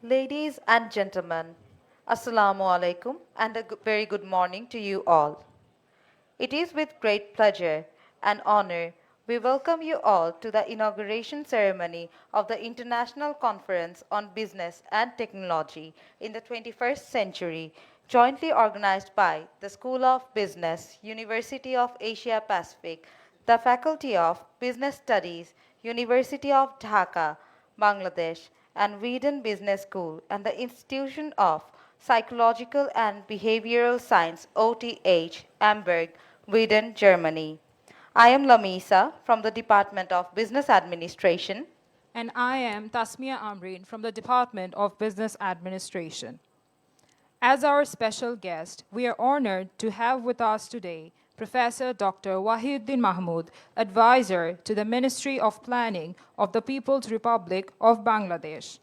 Ladies and gentlemen, Assalamu alaikum and a very good morning to you all. It is with great pleasure and honor we welcome you all to the inauguration ceremony of the International Conference on Business and Technology in the 21st Century, jointly organized by the School of Business, University of Asia Pacific, the Faculty of Business Studies, University of Dhaka, Bangladesh, and Whedon Business School, and the Institution of Psychological and Behavioral Science, OTH, Hamburg, Whedon, Germany. I am Lamisa from the Department of Business Administration. And I am Tasmia Amreen from the Department of Business Administration. As our special guest, we are honored to have with us today Professor Dr. Wahiduddin Mahmood, advisor to the Ministry of Planning of the People's Republic of Bangladesh.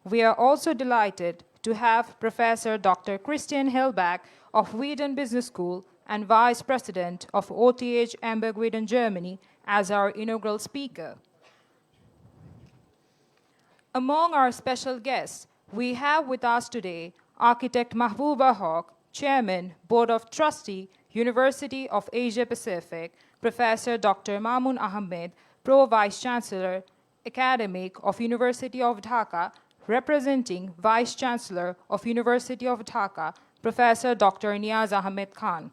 We are also delighted to have Professor Dr. Christian Hellbach of Whedon Business School and Vice President of OTH Hamburg Whedon, Germany, as our inaugural speaker. Among our special guests, we have with us today Architect Mahbooba Haq, Chairman, Board of Trustee, University of Asia Pacific, Professor Dr. Mamun Ahmed, Pro Vice Chancellor, Academic of University of Dhaka, representing Vice Chancellor of University of Dhaka, Professor Dr. Niaz Ahmed Khan.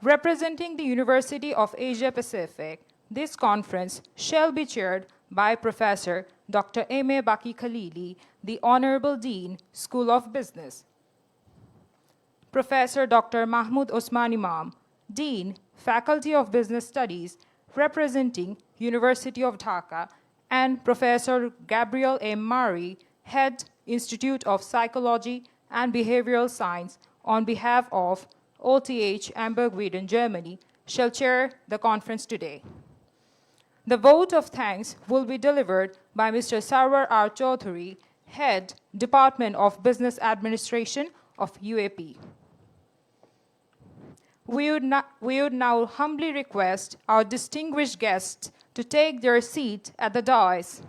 Representing the University of Asia Pacific, this conference shall be chaired by Professor Dr. M.A. Baki Khalili, the Honorable Dean, School of Business. Professor Dr. Mahmood Osman Imam, Dean, Faculty of Business Studies, representing University of Dhaka, and Professor Gabriel M. Murray, Head, Institute of Psychology and Behavioral Science, on behalf of OTH Hamburg Whedon, Germany, shall chair the conference today. The vote of thanks will be delivered by Mr. Sarwar R. Chaudhary, Head, Department of Business Administration of UAP. We would now humbly request our distinguished guests to take their seat at the dais.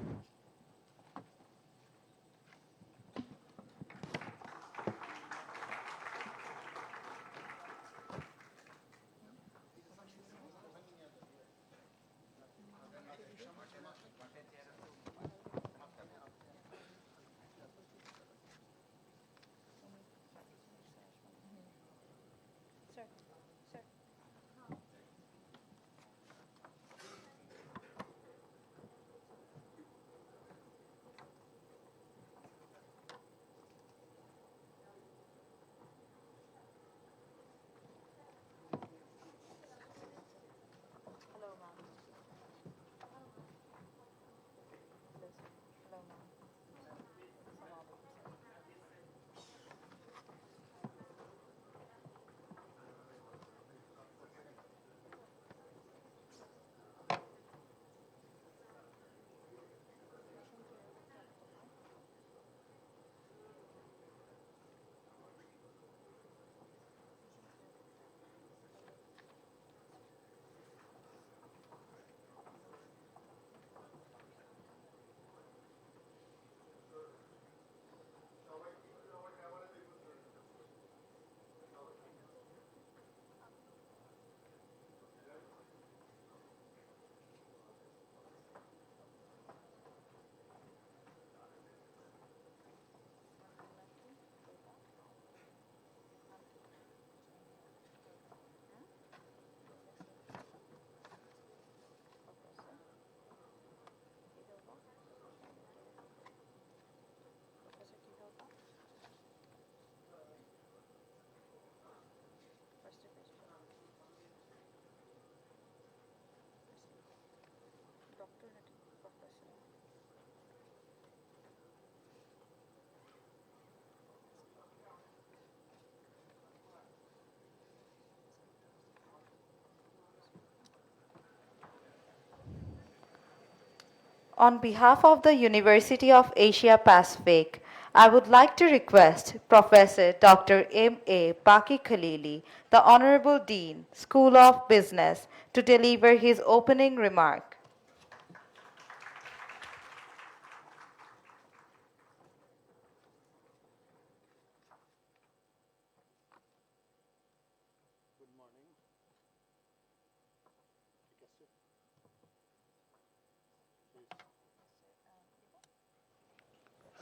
On behalf of the University of Asia Pacific, I would like to request Professor Dr. M.A. Baki Khalili, the Honorable Dean, School of Business, to deliver his opening remark.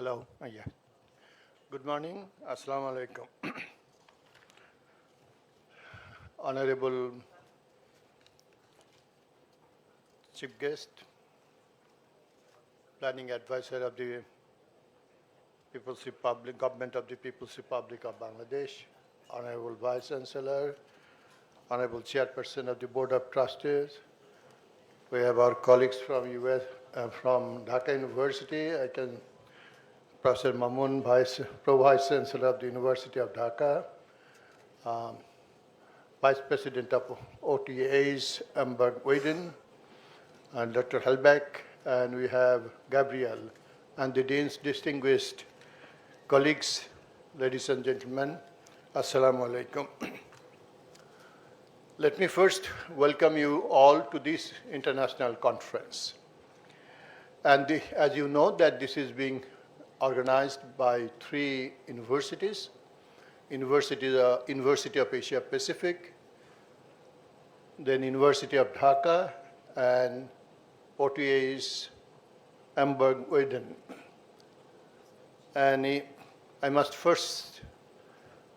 Hello. Yeah. Good morning. Assalamu alaikum. Honorable Chief Guest, Planning Advisor of the People's Republic, Government of the People's Republic of Bangladesh, Honorable Vice Chancellor, Honorable Chairperson of the Board of Trustees. We have our colleagues from US, from Dhaka University. Professor Mamun, Pro Vice Chancellor of the University of Dhaka, Vice President of OTAs, Amber Whedon, and Dr. Helbeck, and we have Gabriel, and the Dean's distinguished colleagues, ladies and gentlemen, Assalamu alaikum. Let me first welcome you all to this international conference. And as you know, that this is being organized by 3 universities, University of Asia Pacific, then University of Dhaka, and OTA's Amber Whedon. And I must first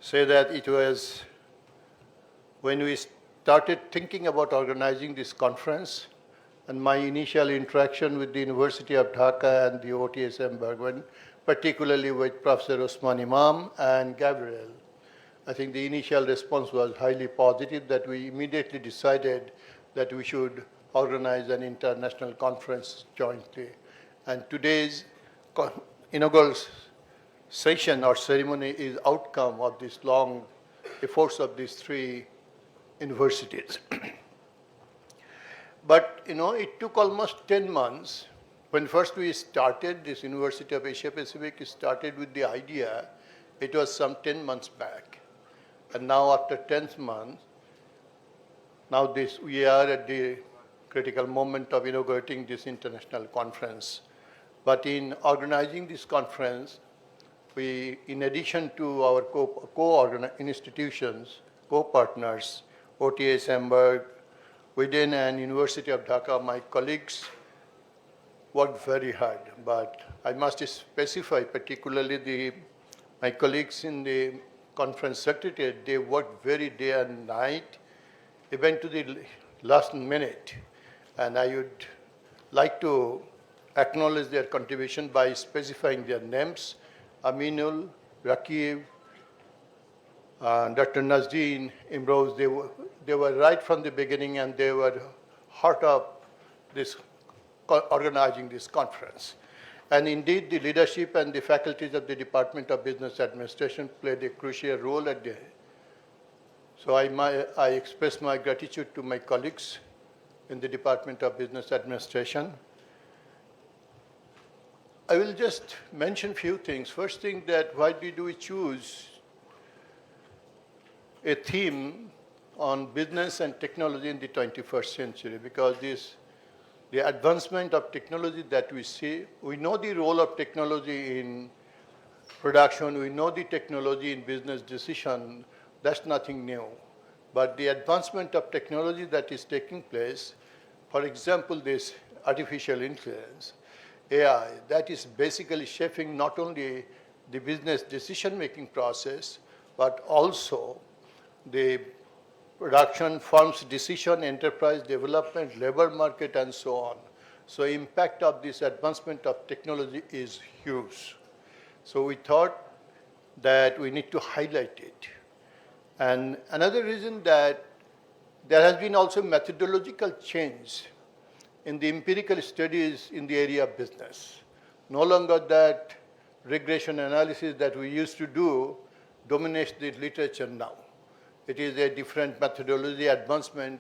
say that it was when we started thinking about organizing this conference, and my initial interaction with the University of Dhaka and the OTA's Amber Whedon, particularly with Professor Osman Imam and Gabriel, I think the initial response was highly positive, that we immediately decided that we should organize an international conference jointly. And today's inaugural session or ceremony is outcome of this long efforts of these 3 universities. But it took almost 10 months. When first we started, this University of Asia Pacific started with the idea, it was some 10 months back. And now after 10th month, now we are at the critical moment of inaugurating this international conference. But in organizing this conference, we, in addition to our institutions, co-partners, OTAs Hamburg, Whedon and University of Dhaka, my colleagues worked very hard. But I must specify particularly my colleagues in the conference secretariat, they worked very day and night, even to the last minute. And I would like to acknowledge their contribution by specifying their names: Aminul, Rakib, Dr. Nazdeen, Imroz. They were right from the beginning, and they were heart of this organizing this conference. And indeed, the leadership and the faculties of the Department of Business Administration played a crucial role at the. So I express my gratitude to my colleagues in the Department of Business Administration. I will just mention a few things. First thing, that why did we choose a theme on business and technology in the 21st century? Because the advancement of technology that we see, we know the role of technology in production, we know the technology in business decision, that's nothing new. But the advancement of technology that is taking place, for example, this artificial intelligence, AI, that is basically shaping not only the business decision-making process, but also the production, firms' decision, enterprise development, labor market, and so on. So impact of this advancement of technology is huge. So we thought that we need to highlight it. And another reason, that there has been also methodological change in the empirical studies in the area of business. No longer that regression analysis that we used to do dominates the literature now. It is a different methodology advancement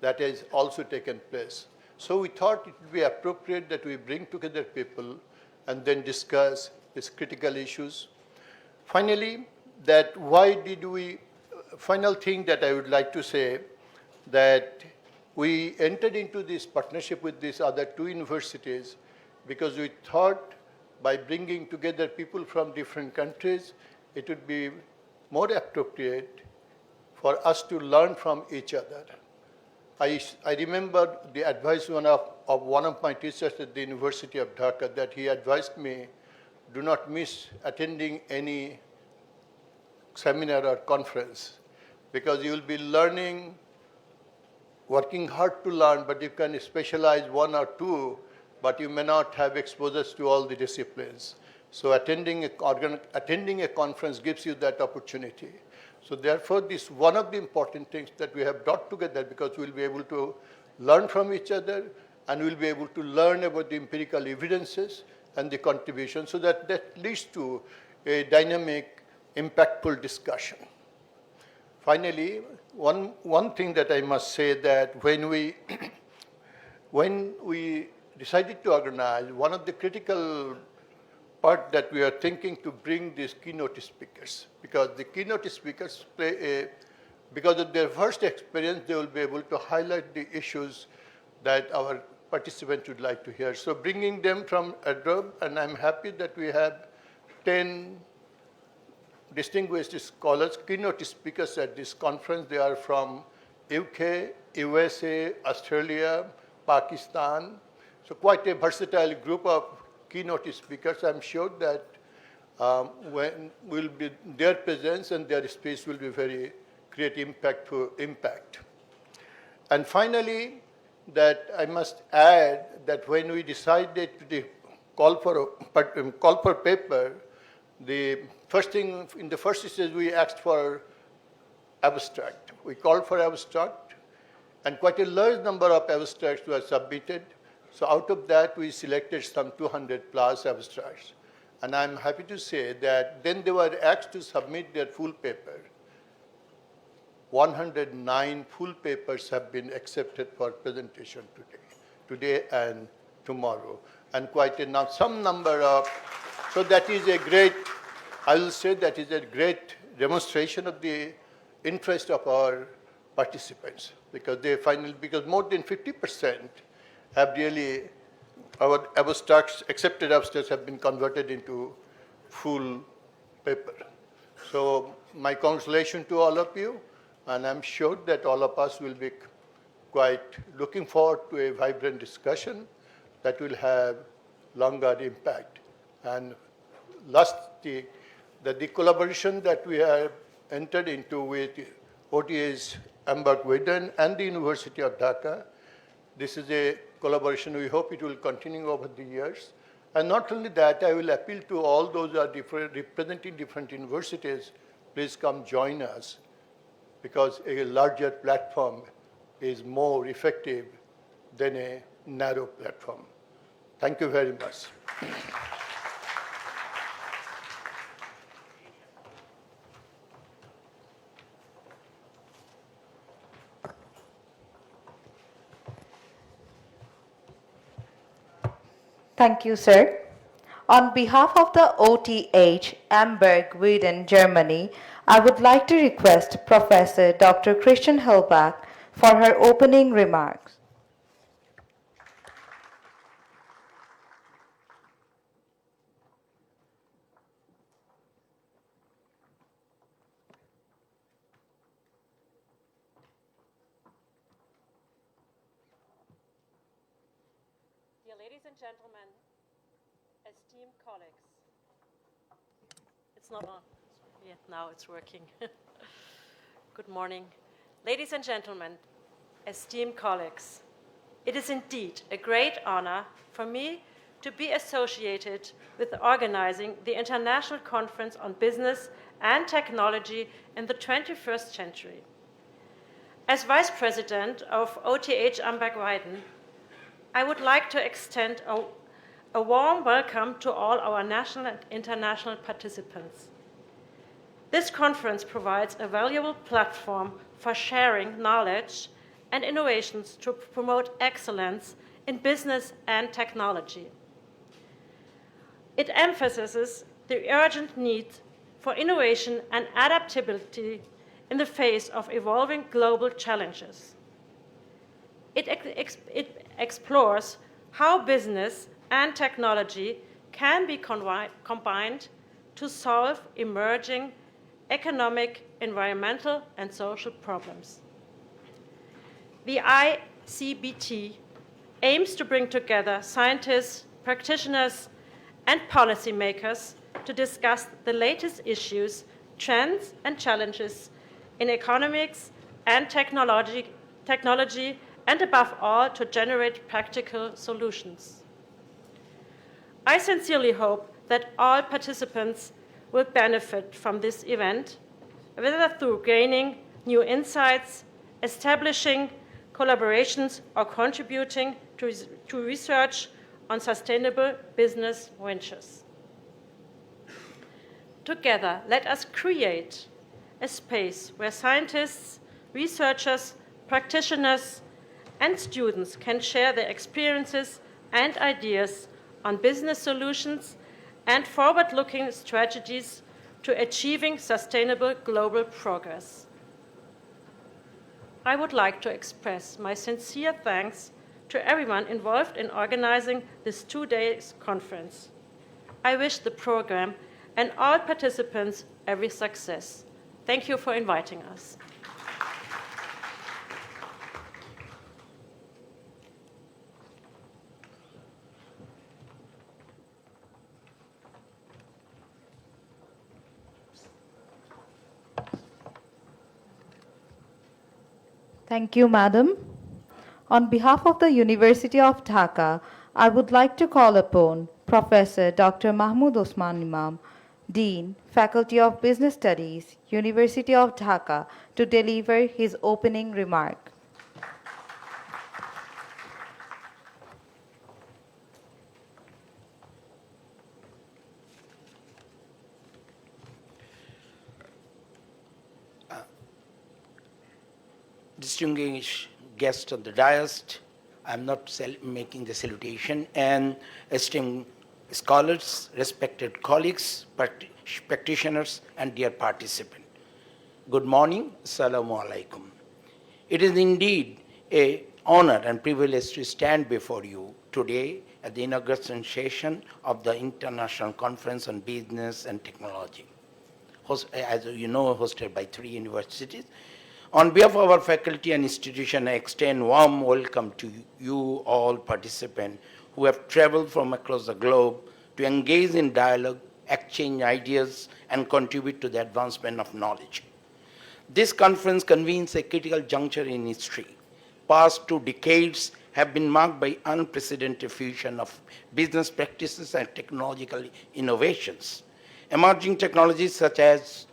that has also taken place. So we thought it would be appropriate that we bring together people and then discuss these critical issues. Finally, final thing that I would like to say, that we entered into this partnership with these other 2 universities because we thought by bringing together people from different countries, it would be more appropriate for us to learn from each other. I remember the advice of one of my teachers at the University of Dhaka, that he advised me do not miss attending any seminar or conference, because you will be learning, working hard to learn, but you can specialize one or two, but you may not have exposures to all the disciplines. So attending a conference gives you that opportunity. So therefore, this is one of the important things that we have brought together, because we'll be able to learn from each other, and we'll be able to learn about the empirical evidences and the contribution, so that leads to a dynamic, impactful discussion. Finally, one thing that I must say, that when we decided to organize, one of the critical part that we are thinking to bring these keynote speakers, because the keynote speakers because of their first experience, they will be able to highlight the issues that our participants would like to hear. So bringing them from Adobe, and I'm happy that we have 10 distinguished scholars, keynote speakers at this conference. They are from UK, USA, Australia, Pakistan. So quite a versatile group of keynote speakers. I'm sure that when will be their presence and their speech will be very create impact. And finally, that I must add that when we decided to call for paper, the first thing in the first stage we asked for abstract. We called for abstract, and quite a large number of abstracts were submitted. So out of that, we selected some 200 plus abstracts. And I'm happy to say that then they were asked to submit their full paper. 109 full papers have been accepted for presentation today and tomorrow. And quite some number of, so that is a great, I will say that is a great demonstration of the interest of our participants, because because more than 50% have really, our abstracts, accepted abstracts have been converted into full paper. So my congratulations to all of you, and I'm sure that all of us will be quite looking forward to a vibrant discussion that will have longer impact. And lastly, the collaboration that we have entered into with OTA's Hamburg-Weiden and the University of Dhaka, this is a collaboration. We hope it will continue over the years. And not only that, I will appeal to all those who are representing different universities, please come join us, because a larger platform is more effective than a narrow platform. Thank you very much. Thank you, sir. On behalf of the OTH Hamburg-Weiden, Germany, I would like to request Professor Dr. Christian Hellbach for her opening remarks. Dear ladies and gentlemen, esteemed colleagues, it's not on. Yeah, now it's working. Good morning. Ladies and gentlemen, esteemed colleagues, it is indeed a great honor for me to be associated with organizing the International Conference on Business and Technology in the 21st Century. As Vice President of OTH Hamburg-Weiden, I would like to extend a warm welcome to all our national and international participants. This conference provides a valuable platform for sharing knowledge and innovations to promote excellence in business and technology. It emphasizes the urgent need for innovation and adaptability in the face of evolving global challenges. It explores how business and technology can be combined to solve emerging economic, environmental, and social problems. The ICBT aims to bring together scientists, practitioners, and policymakers to discuss the latest issues, trends, and challenges in economics and technology, and above all, to generate practical solutions. I sincerely hope that all participants will benefit from this event, whether through gaining new insights, establishing collaborations, or contributing to research on sustainable business ventures. Together, let us create a space where scientists, researchers, practitioners, and students can share their experiences and ideas on business solutions and forward-looking strategies to achieving sustainable global progress. I would like to express my sincere thanks to everyone involved in organizing this two-day conference. I wish the program and all participants every success. Thank you for inviting us. Thank you, Madam. On behalf of the University of Dhaka, I would like to call upon Professor Dr. Mahmood Osman Imam, Dean, Faculty of Business Studies, University of Dhaka, to deliver his opening remark. Distinguished guests on the dais, I'm not making the salutation, and esteemed scholars, respected colleagues, practitioners, and dear participants. Good morning, Assalamu alaikum. It is indeed an honor and privilege to stand before you today at the inauguration session of the International Conference on Business and Technology, as you know, hosted by 3 universities. On behalf of our faculty and institution, I extend warm welcome to you all participants who have traveled from across the globe to engage in dialogue, exchange ideas, and contribute to the advancement of knowledge. This conference convenes a critical juncture in history. Past 2 decades have been marked by unprecedented fusion of business practices and technological innovations. Emerging technologies such as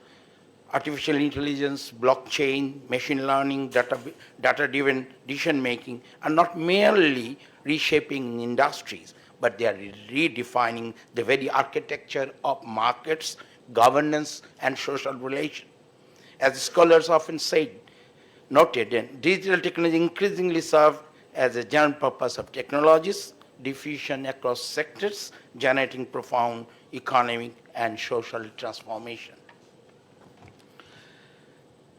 artificial intelligence, blockchain, machine learning, data-driven decision-making are not merely reshaping industries, but they are redefining the very architecture of markets, governance, and social relations. As scholars often noted, digital technology increasingly serve as a general purpose of technologies, diffusion across sectors, generating profound economic and social transformation.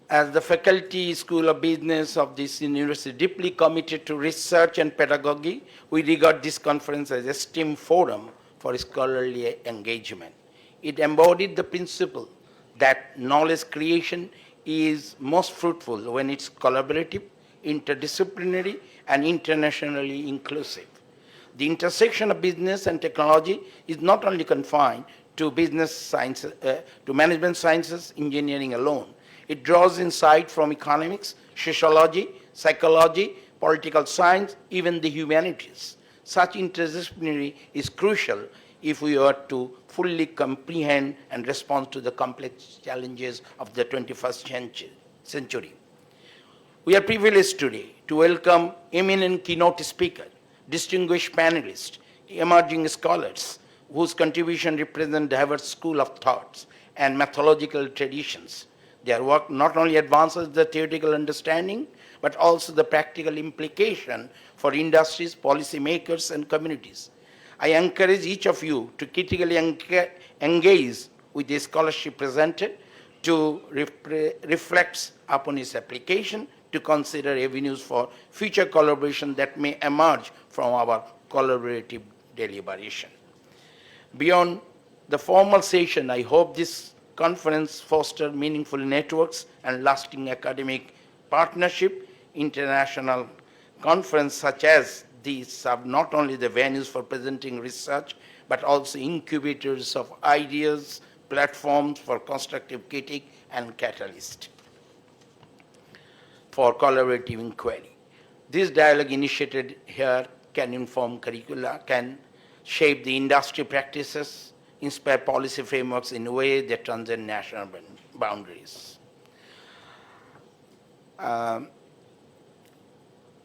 As the Faculty School of Business of this university deeply committed to research and pedagogy, we regard this conference as a STEAM forum for scholarly engagement. It embodied the principle that knowledge creation is most fruitful when it's collaborative, interdisciplinary, and internationally inclusive. The intersection of business and technology is not only confined to business sciences, to management sciences, engineering alone. It draws insight from economics, sociology, psychology, political science, even the humanities. Such interdisciplinary is crucial if we are to fully comprehend and respond to the complex challenges of the 21st century. We are privileged today to welcome eminent keynote speakers, distinguished panelists, emerging scholars, whose contribution represent diverse schools of thoughts and methodological traditions. Their work not only advances the theoretical understanding, but also the practical implication for industries, policymakers, and communities. I encourage each of you to critically engage with the scholarship presented, to reflect upon its application, to consider avenues for future collaboration that may emerge from our collaborative deliberation. Beyond the formal session, I hope this conference foster meaningful networks and lasting academic partnership. International conferences such as these serve not only the venues for presenting research, but also incubators of ideas, platforms for constructive critique, and catalyst for collaborative inquiry. This dialogue initiated here can inform curricula, can shape the industry practices, inspire policy frameworks in a way that transcend national boundaries. Our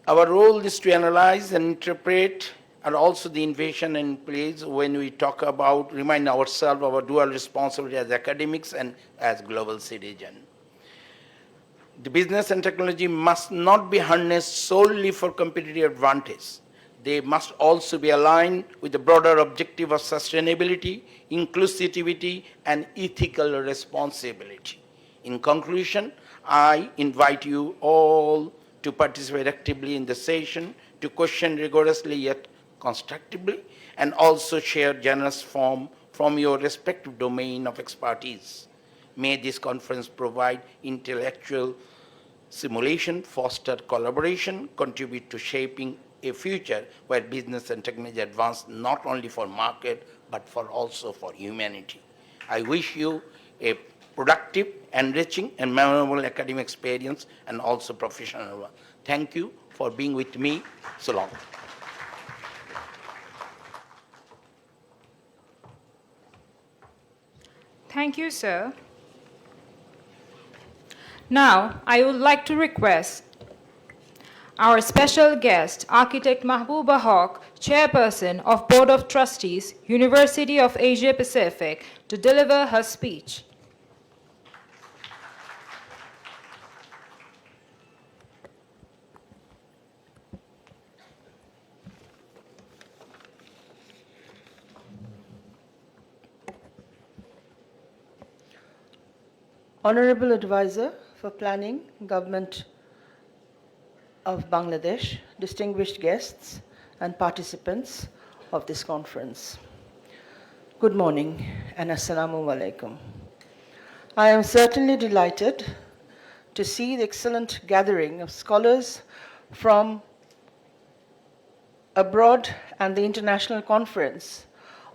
role is to analyze and interpret, and also the innovation in place when we talk about, remind ourselves of our dual responsibility as academics and as global citizens. The business and technology must not be harnessed solely for competitive advantage. They must also be aligned with the broader objective of sustainability, inclusivity, and ethical responsibility. In conclusion, I invite you all to participate actively in the session, to question rigorously yet constructively, and also share generous form from your respective domain of expertise. May this conference provide intellectual simulation, foster collaboration, contribute to shaping a future where business and technology advance not only for market, but also for humanity. I wish you a productive, enriching, and memorable academic experience and also professional one. Thank you for being with me so long. Thank you, sir. Now, I would like to request our special guest, Architect Mahbooba Haq, Chairperson of Board of Trustees, University of Asia Pacific, to deliver her speech. Honorable Advisor for Planning, Government of Bangladesh, distinguished guests and participants of this conference. Good morning and Assalamu alaikum. I am certainly delighted to see the excellent gathering of scholars from abroad and the International Conference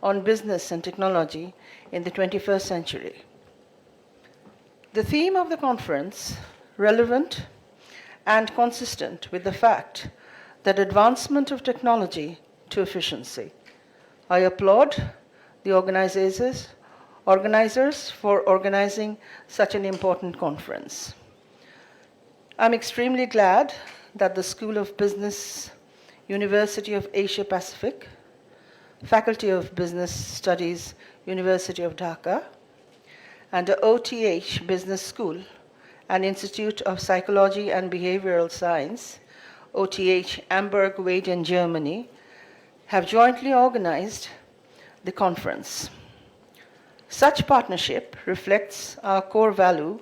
on Business and Technology in the 21st Century. The theme of the conference, relevant and consistent with the fact that advancement of technology to efficiency. I applaud the organizers for organizing such an important conference. I'm extremely glad that the School of Business, University of Asia Pacific, Faculty of Business Studies, University of Dhaka, and the OTH Business School and Institute of Psychology and Behavioral Science, OTH Hamburg, Weiden, Germany, have jointly organized the conference. Such partnership reflects our core value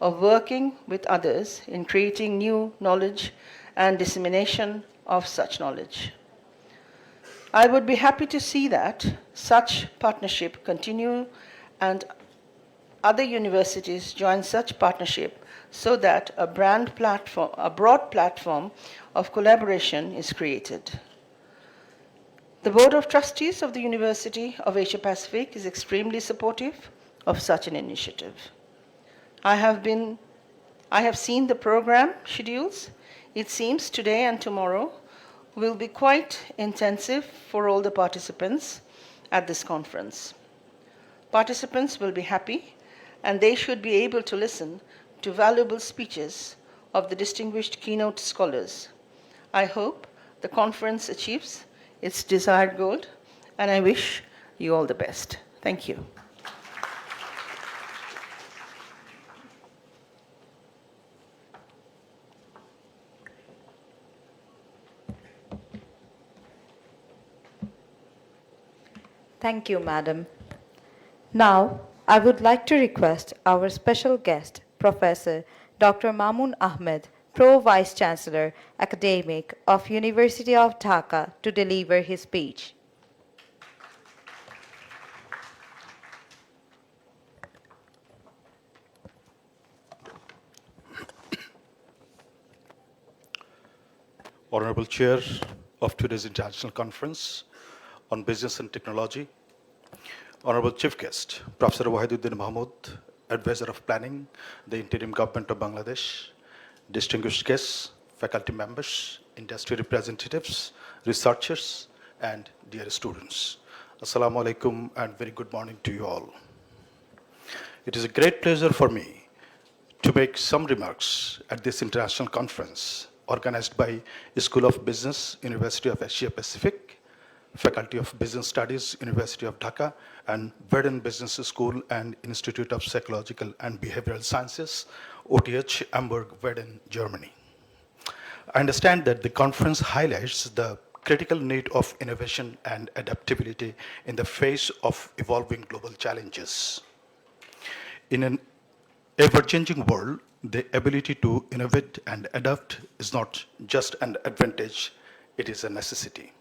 of working with others in creating new knowledge and dissemination of such knowledge. I would be happy to see that such partnership continue and other universities join such partnership so that a broad platform of collaboration is created. The Board of Trustees of the University of Asia Pacific is extremely supportive of such an initiative. I have seen the program schedules. It seems today and tomorrow will be quite intensive for all the participants at this conference. Participants will be happy and they should be able to listen to valuable speeches of the distinguished keynote scholars. I hope the conference achieves its desired goal, and I wish you all the best. Thank you. Thank you, Madam. Now, I would like to request our special guest, Professor Dr. Mamun Ahmed, Pro Vice Chancellor, Academic of University of Dhaka, to deliver his speech. Honorable Chair of today's International Conference on Business and Technology Honorable Chief Guest, Professor Wahiduddin Mahmood, Advisor of Planning, the Interim Government of Bangladesh, distinguished guests, faculty members, industry representatives, researchers, and dear students. Assalamu alaikum and very good morning to you all. It is a great pleasure for me to make some remarks at this international conference organized by School of Business, University of Asia Pacific, Faculty of Business Studies, University of Dhaka, and Werden Business School and Institute of Psychological and Behavioral Sciences, OTH, Hamburg, Werden, Germany. I understand that the conference highlights the critical need of innovation and adaptability in the face of evolving global challenges. In an ever-changing world, the ability to innovate and adapt is not just an advantage, it is a necessity.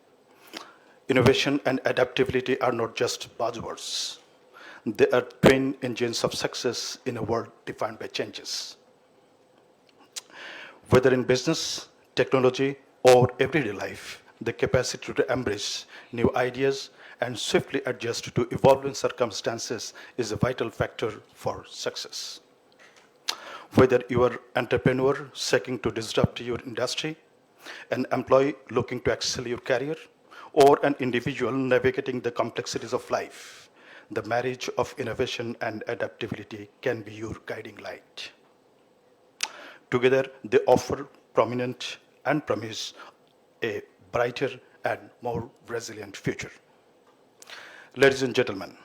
Innovation and adaptability are not just buzzwords. They are twin engines of success in a world defined by changes. Whether in business, technology, or everyday life, the capacity to embrace new ideas and swiftly adjust to evolving circumstances is a vital factor for success. Whether you are an entrepreneur seeking to disrupt your industry, an employee looking to excel your career, or an individual navigating the complexities of life, the marriage of innovation and adaptability can be your guiding light. Together, they offer prominent and promise a brighter and more resilient future. Ladies and gentlemen,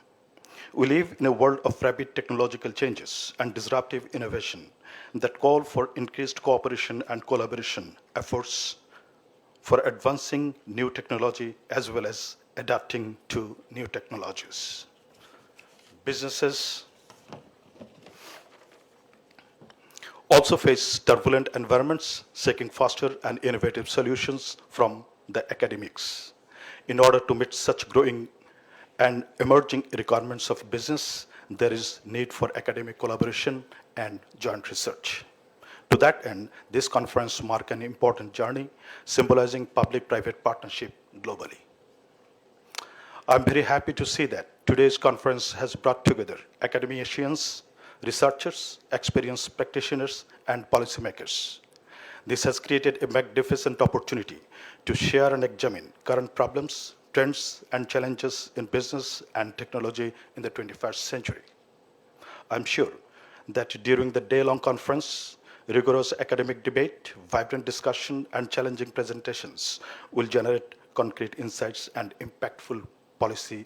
we live in a world of rapid technological changes and disruptive innovation that call for increased cooperation and collaboration efforts for advancing new technology as well as adapting to new technologies. Businesses also face turbulent environments, seeking faster and innovative solutions from the academics. In order to meet such growing and emerging requirements of business, there is need for academic collaboration and joint research. To that end, this conference marks an important journey, symbolizing public-private partnership globally. I'm very happy to see that today's conference has brought together academicians, researchers, experienced practitioners, and policymakers. This has created a magnificent opportunity to share and examine current problems, trends, and challenges in business and technology in the 21st century. I'm sure that during the day-long conference, rigorous academic debate, vibrant discussion, and challenging presentations will generate concrete insights and impactful policy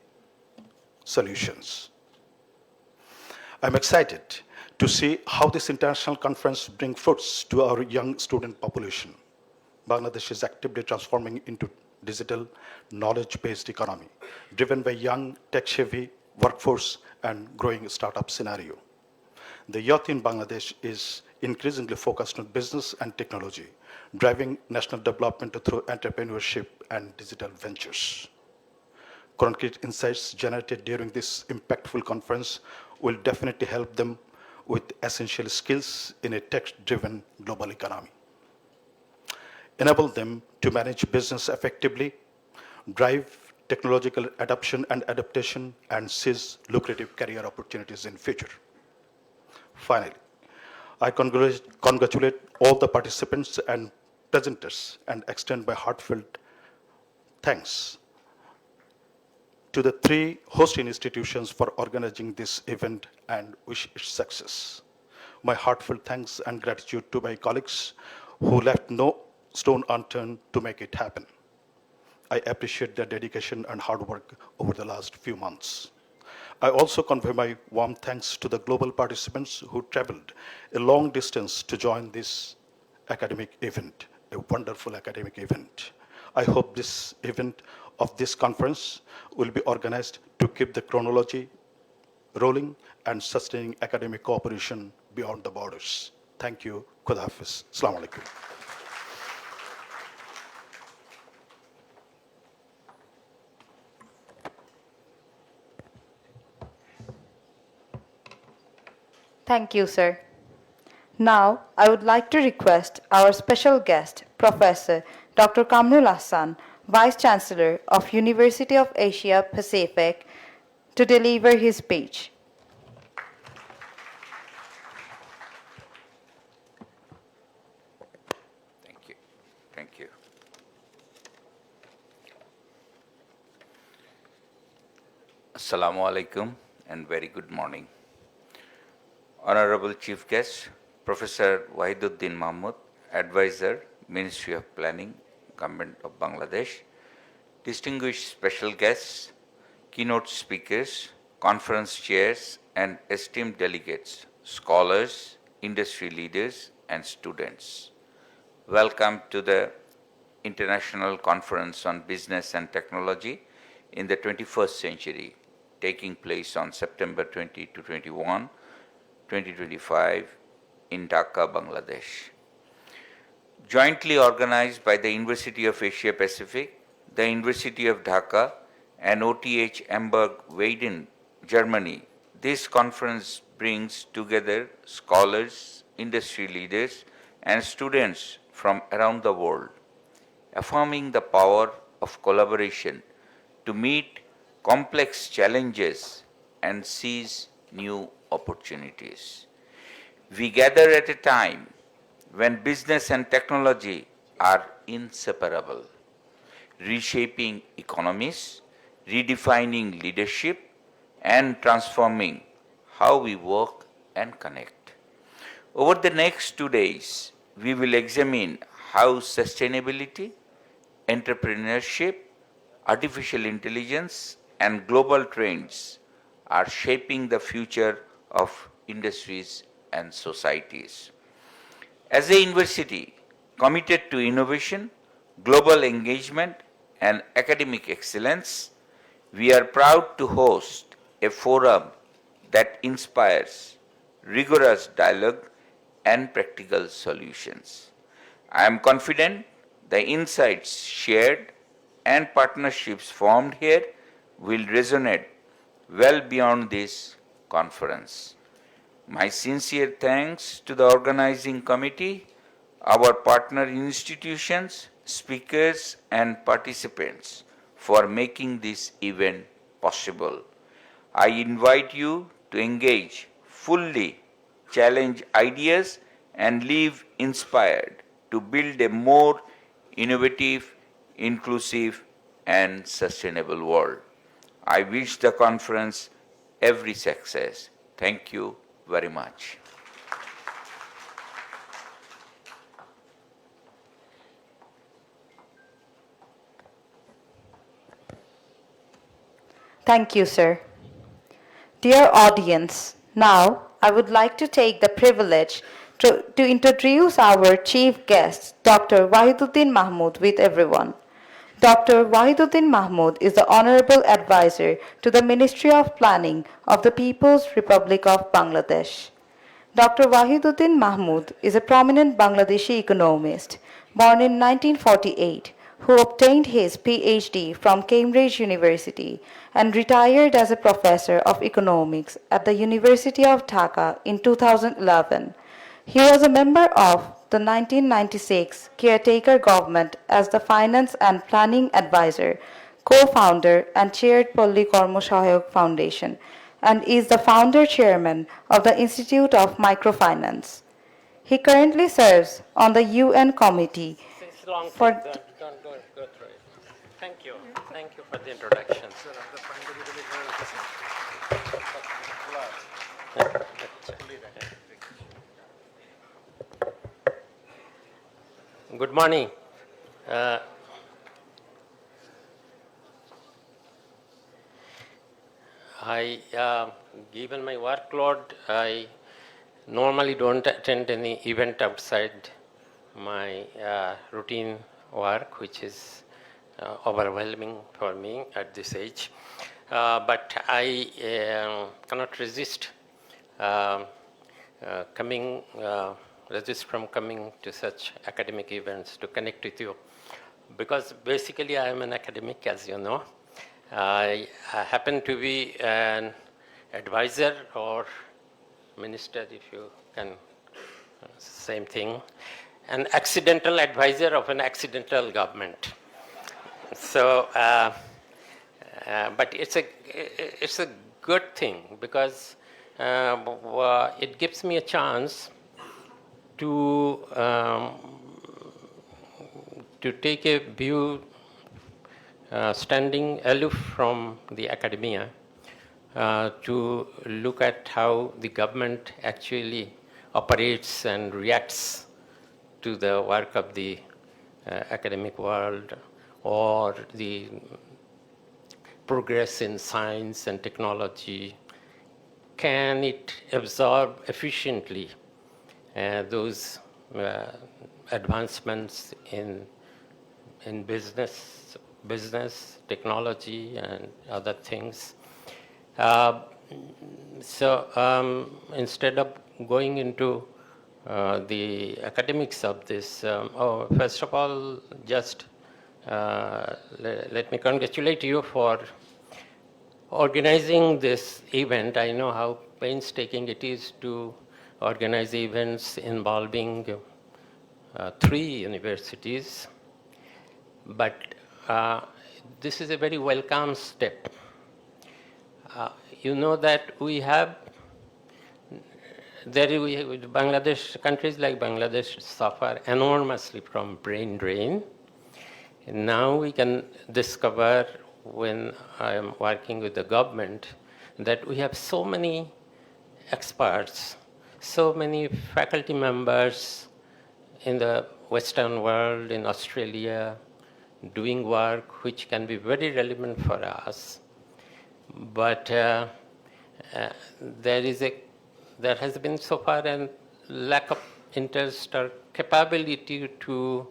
solutions. I'm excited to see how this international conference brings fruits to our young student population. Bangladesh is actively transforming into digital, knowledge-based economy, driven by young, tech-savvy workforce and growing startup scenario. The youth in Bangladesh is increasingly focused on business and technology, driving national development through entrepreneurship and digital ventures. Concrete insights generated during this impactful conference will definitely help them with essential skills in a tech-driven global economy. Enable them to manage business effectively, drive technological adoption and adaptation, and seize lucrative career opportunities in future. Finally, I congratulate all the participants and presenters and extend my heartfelt thanks to the three hosting institutions for organizing this event and wish its success. My heartfelt thanks and gratitude to my colleagues who left no stone unturned to make it happen. I appreciate their dedication and hard work over the last few months. I also convey my warm thanks to the global participants who traveled a long distance to join this academic event, a wonderful academic event. I hope this event of this conference will be organized to keep the chronology rolling and sustaining academic cooperation beyond the borders. Thank you. Khuda Hafiz. Assalamu alaikum. Thank you, sir. Now, I would like to request our special guest, Professor Dr. Kamrul Ahsan, Vice Chancellor of University of Asia Pacific, to deliver his speech. Thank you. Thank you. Assalamu alaikum and very good morning. Honorable Chief Guest, Professor Wahiduddin Mahmud, Advisor, Ministry of Planning, Government of Bangladesh, distinguished special guests, keynote speakers, conference chairs, and esteemed delegates, scholars, industry leaders, and students. Welcome to the International Conference on Business and Technology in the 21st Century, taking place on September 20 to 21, 2025 in Dhaka, Bangladesh. Jointly organized by the University of Asia Pacific, the University of Dhaka, and OTH Hamburg-Weiden, Germany, this conference brings together scholars, industry leaders, and students from around the world, affirming the power of collaboration to meet complex challenges and seize new opportunities. We gather at a time when business and technology are inseparable, reshaping economies, redefining leadership, and transforming how we work and connect. Over the next 2 days, we will examine how sustainability, entrepreneurship, artificial intelligence, and global trends are shaping the future of industries and societies. As a university committed to innovation, global engagement, and academic excellence, we are proud to host a forum that inspires rigorous dialogue and practical solutions. I am confident the insights shared and partnerships formed here will resonate well beyond this conference. My sincere thanks to the organizing committee, our partner institutions, speakers, and participants for making this event possible. I invite you to engage fully, challenge ideas, and leave inspired to build a more innovative, inclusive, and sustainable world. I wish the conference every success. Thank you very much. Thank you, sir. Dear audience, now I would like to take the privilege to introduce our chief guest, Dr. Wahiduddin Mahmud, with everyone. Dr. Wahiduddin Mahmud is the Honorable Advisor to the Ministry of Planning of the People's Republic of Bangladesh. Dr. Wahiduddin Mahmud is a prominent Bangladeshi economist, born in 1948, who obtained his PhD from Cambridge University and retired as a professor of economics at the University of Dhaka in 2011. He was a member of the 1996 caretaker government as the finance and planning advisor, co-founder and chaired Polli Kormo Sahayak Foundation, and is the founder chairman of the Institute of Microfinance. He currently serves on the UN Committee It's a long for thing. Don't go through it. Thank you. Thank you for the introduction. Good morning. Given my workload, I normally don't attend any event outside my routine work, which is overwhelming for me at this age. But I cannot resist resist from coming to such academic events to connect with you, because basically I am an academic, as you know. I happen to be an advisor or minister, if you can, same thing, an accidental advisor of an accidental government. So, but it's a good thing because it gives me a chance to take a view standing aloof from the academia to look at how the government actually operates and reacts to the work of the academic world or the progress in science and technology. Can it absorb efficiently those advancements in business, technology, and other things? Instead of going into the academics of this, first of all, just let me congratulate you for organizing this event. I know how painstaking it is to organize events involving 3 universities, but this is a very welcome step. You know that we have, Bangladesh, countries like Bangladesh suffer enormously from brain drain. And now we can discover when I am working with the government that we have so many experts, so many faculty members in the Western world, in Australia, doing work which can be very relevant for us. But there has been so far a lack of interest or capability to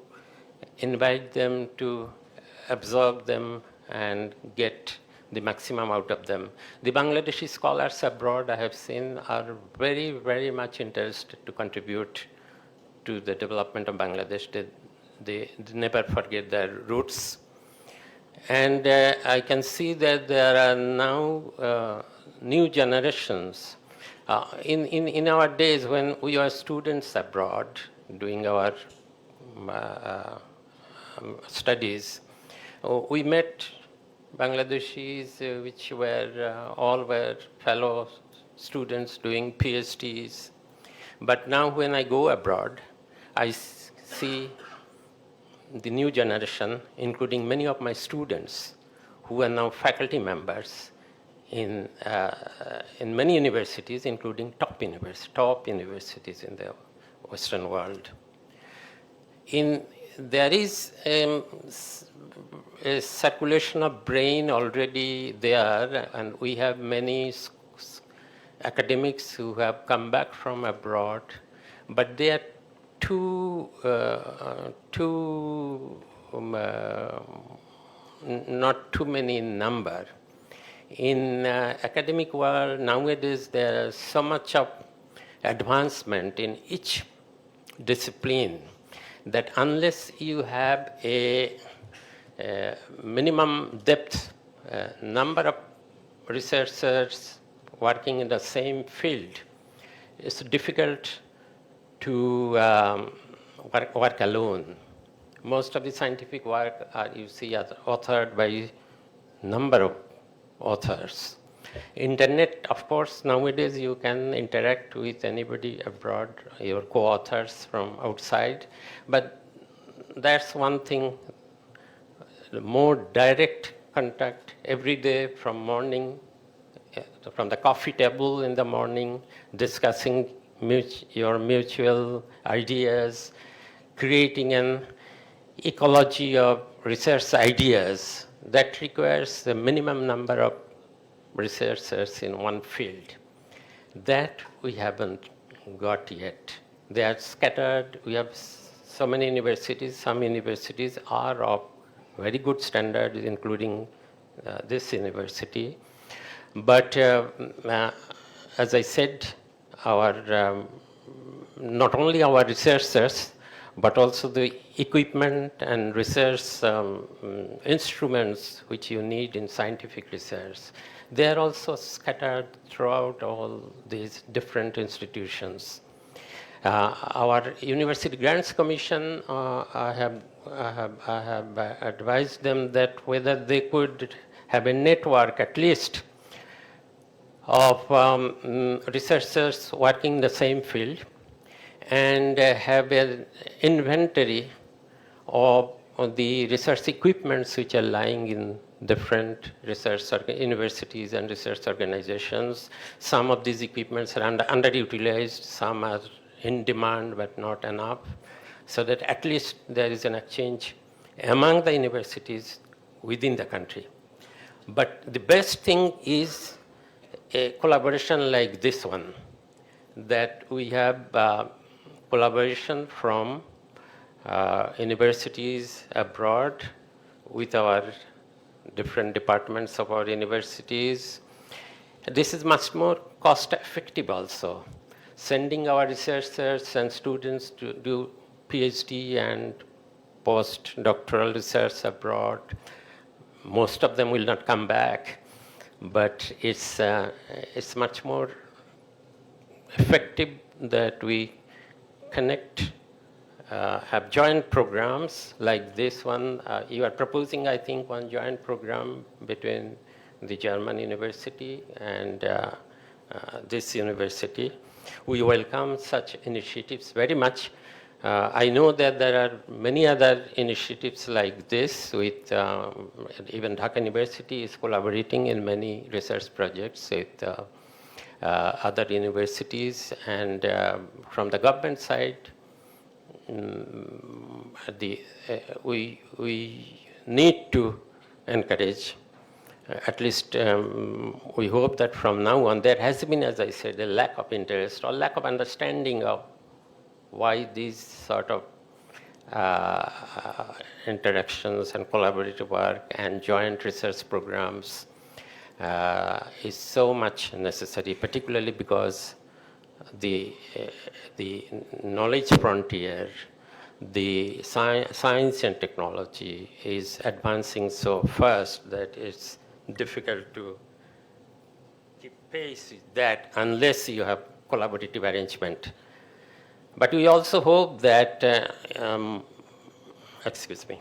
invite them, to absorb them and get the maximum out of them. The Bangladeshi scholars abroad, I have seen, are very, very much interested to contribute to the development of Bangladesh. They never forget their roots. And I can see that there are now new generations. In our days when we were students abroad doing our studies, we met Bangladeshis which were all were fellow students doing PhDs. But now when I go abroad, I see the new generation, including many of my students who are now faculty members in many universities, including top universities in the Western world. There is a circulation of brain already there, and we have many academics who have come back from abroad, but they are not too many in number. In academic world nowadays, there is so much of advancement in each discipline that unless you have a minimum depth number of researchers working in the same field, it's difficult to work alone. Most of the scientific work you see are authored by number of authors. Internet, of course, nowadays you can interact with anybody abroad, your co-authors from outside, but that's one thing, more direct contact every day from morning, from the coffee table in the morning, discussing your mutual ideas, creating an ecology of research ideas that requires the minimum number of researchers in one field. That we haven't got yet. They are scattered. We have so many universities. Some universities are of very good standards, including this university. But as I said, not only our researchers, but also the equipment and research instruments which you need in scientific research, they are also scattered throughout all these different institutions. Our University Grants Commission, I have advised them that whether they could have a network at least of researchers working in the same field and have an inventory of the research equipments which are lying in different universities and research organizations. Some of these equipments are underutilized, some are in demand but not enough, so that at least there is an exchange among the universities within the country. But the best thing is a collaboration like this one, that we have collaboration from universities abroad with our different departments of our universities. This is much more cost effective also. Sending our researchers and students to do PhD and postdoctoral research abroad, most of them will not come back, but it's much more effective that we connect, have joint programs like this one. You are proposing, I think, one joint program between the German university and this university. We welcome such initiatives very much. I know that there are many other initiatives like this with even Dhaka University is collaborating in many research projects with other universities, and from the government side, we need to encourage. At least we hope that from now on, there has been, as I said, a lack of interest or lack of understanding of why these sort of interactions and collaborative work and joint research programs is so much necessary, particularly because the knowledge frontier, the science and technology is advancing so fast that it's difficult to keep pace with that unless you have collaborative arrangement. But we also hope that, excuse me,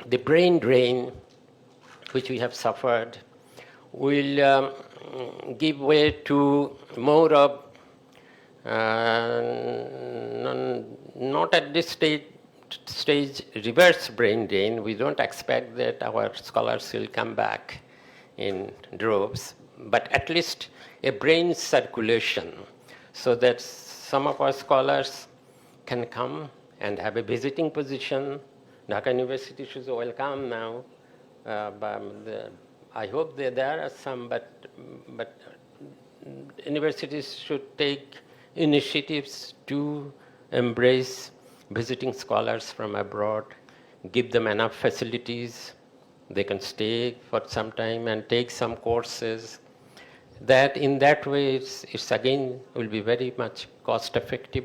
the brain drain which we have suffered will give way to more of, not at this stage, reverse brain drain. We don't expect that our scholars will come back in droves, but at least a brain circulation, so that some of our scholars can come and have a visiting position. Dhaka University should welcome now. I hope that there are some, but universities should take initiatives to embrace visiting scholars from abroad, give them enough facilities. They can stay for some time and take some courses. That in that way, it's again will be very much cost effective,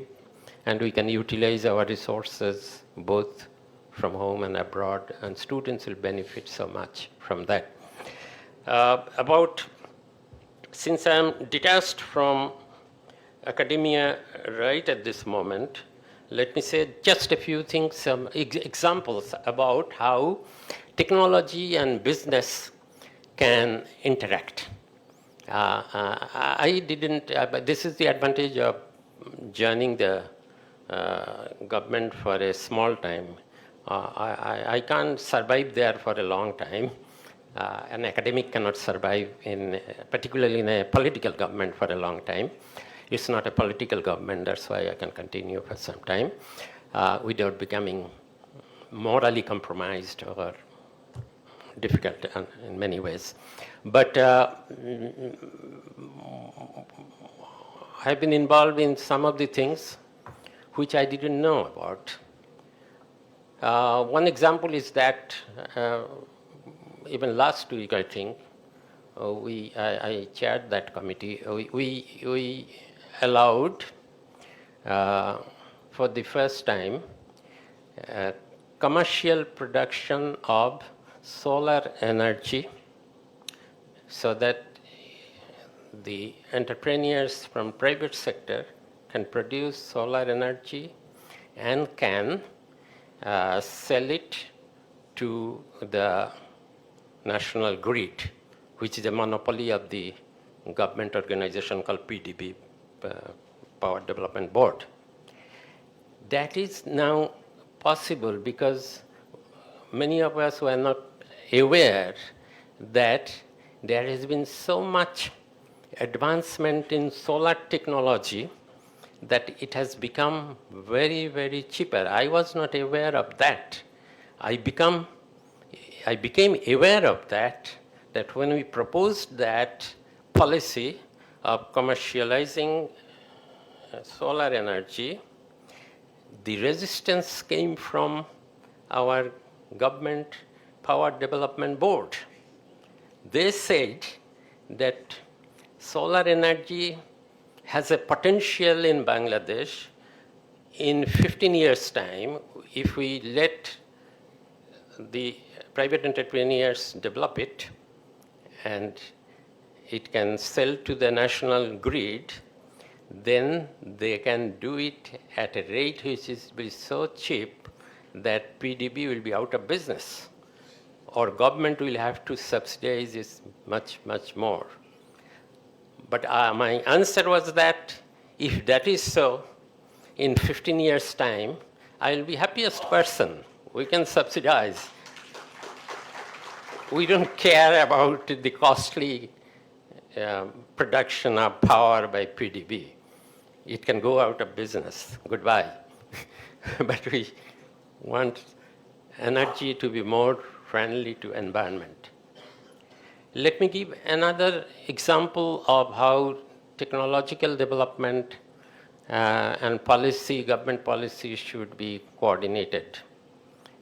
and we can utilize our resources both from home and abroad, and students will benefit so much from that. Since I'm detached from academia right at this moment, let me say just a few things, some examples about how technology and business can interact. I didn't, but this is the advantage of joining the government for a small time. I can't survive there for a long time. An academic cannot survive, particularly in a political government, for a long time. It's not a political government, that's why I can continue for some time without becoming morally compromised or difficult in many ways. But I've been involved in some of the things which I didn't know about. One example is that even last week, I think, I chaired that committee. We allowed, for the first time, commercial production of solar energy, so that the entrepreneurs from private sector can produce solar energy and can sell it to the national grid. which is a monopoly of the government organization called PDB, Power Development Board. That is now possible because many of us were not aware that there has been so much advancement in solar technology that it has become very, very cheaper. I was not aware of that. I became aware of that when we proposed that policy of commercializing solar energy, the resistance came from our government Power Development Board. They said that solar energy has a potential in Bangladesh in 15 years' time if we let the private entrepreneurs develop it and it can sell to the national grid, then they can do it at a rate which is be so cheap that PDB will be out of business, or government will have to subsidize it much, much more. But my answer was that if that is so, in 15 years' time, I will be happiest person. We can subsidize. We don't care about the costly production of power by PDB. It can go out of business. Goodbye. But we want energy to be more friendly to environment. Let me give another example of how technological development and policy, government policy should be coordinated.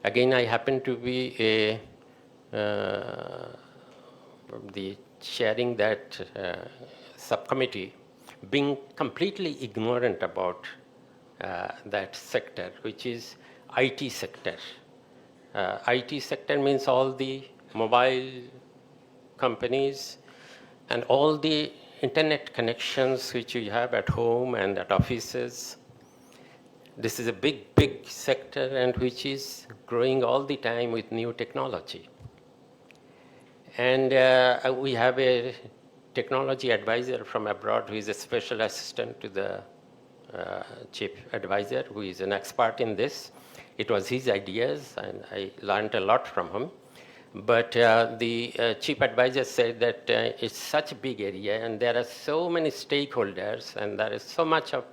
Again, I happen to be the chairing that subcommittee, being completely ignorant about that sector, which is IT sector. IT sector means all the mobile companies and all the internet connections which you have at home and at offices. This is a big, big sector and which is growing all the time with new technology. And we have a technology advisor from abroad who is a special assistant to the chief advisor, who is an expert in this. It was his ideas, and I learned a lot from him. But the chief advisor said that it's such a big area, and there are so many stakeholders, and there is so much of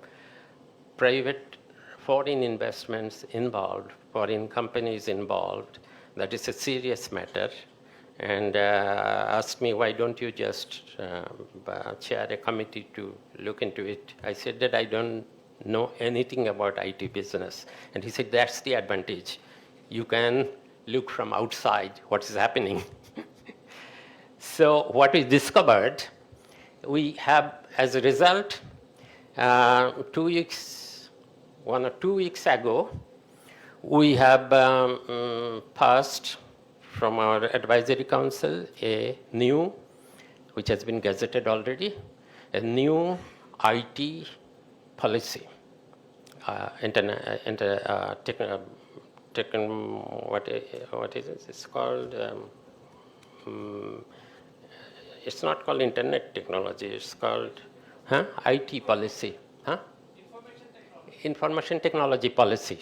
private foreign investments involved, foreign companies involved, that is a serious matter. And asked me, why don't you just chair a committee to look into it? I said that I don't know anything about IT business. And he said, that's the advantage. You can look from outside what is happening. So what we discovered, we have, as a result, 2 weeks, 1 or 2 weeks ago, we have passed from our advisory council a new, which has been gazetted already, a new IT policy. What is it? It's called, it's not called internet technology, it's called IT policy. Information technology policy.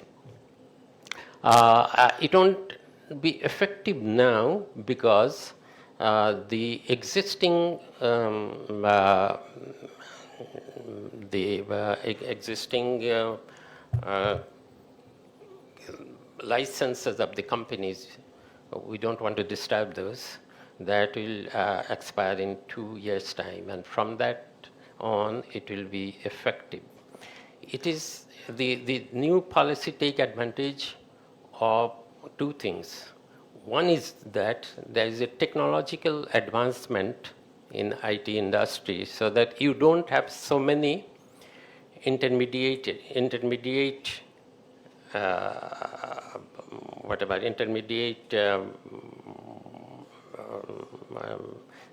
It won't be effective now because the existing licenses of the companies, we don't want to disturb those. That will expire in 2 years' time, and from that on, it will be effective. It is the new policy take advantage of two things. One is that there is a technological advancement in IT industry, so that you don't have so many intermediate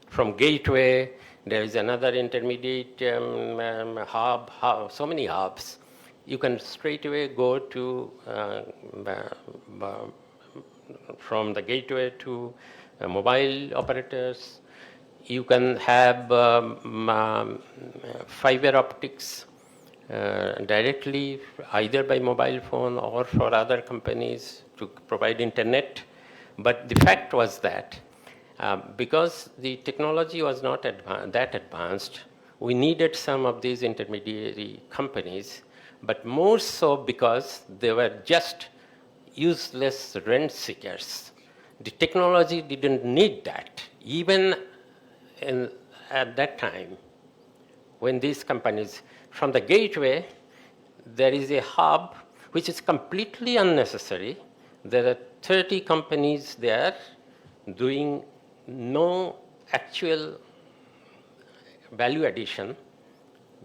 from gateway, there is another intermediate hub, so many hubs. You can straight away go to from the gateway to mobile operators, You can have fiber optics directly either by mobile phone or for other companies to provide internet. But the fact was that because the technology was not that advanced, we needed some of these intermediary companies, but more so because they were just useless rent seekers. The technology didn't need that. Even at that time, when these companies, from the gateway, there is a hub which is completely unnecessary. There are 30 companies there doing no actual value addition.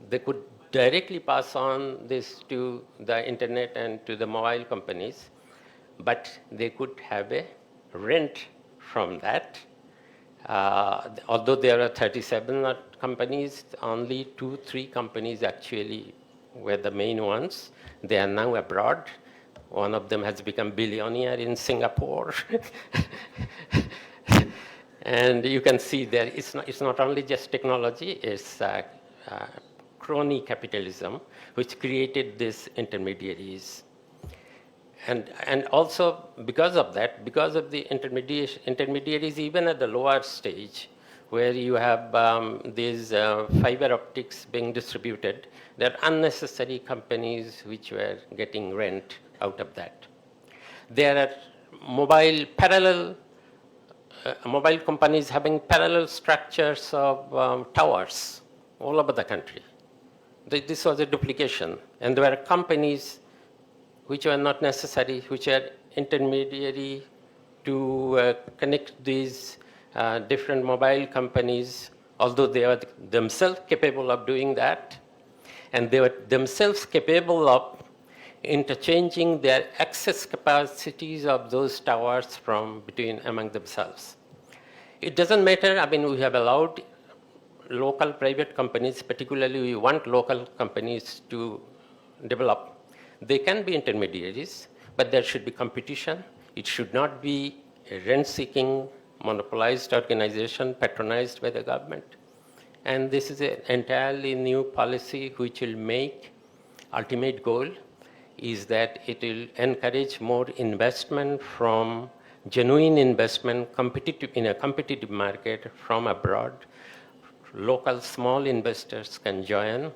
They could directly pass on this to the internet and to the mobile companies, but they could have a rent from that. Although there are 37 companies, only 2-3 companies actually were the main ones. They are now abroad. One of them has become billionaire in Singapore. And you can see that it's not only just technology, it's crony capitalism, which created these intermediaries. And also because of that, because of the intermediaries, even at the lower stage, where you have these fiber optics being distributed, there are unnecessary companies which were getting rent out of that. There are mobile companies having parallel structures of towers all over the country. This was a duplication. And there were companies which were not necessary, which are intermediary to connect these different mobile companies, although they were themselves capable of doing that. And they were themselves capable of interchanging their access capacities of those towers among themselves. It doesn't matter. I mean, we have allowed local private companies, particularly we want local companies to develop. They can be intermediaries, but there should be competition. It should not be a rent-seeking, monopolized organization patronized by the government. And this is an entirely new policy which will make ultimate goal is that it will encourage more investment from genuine investment in a competitive market from abroad. Local small investors can join,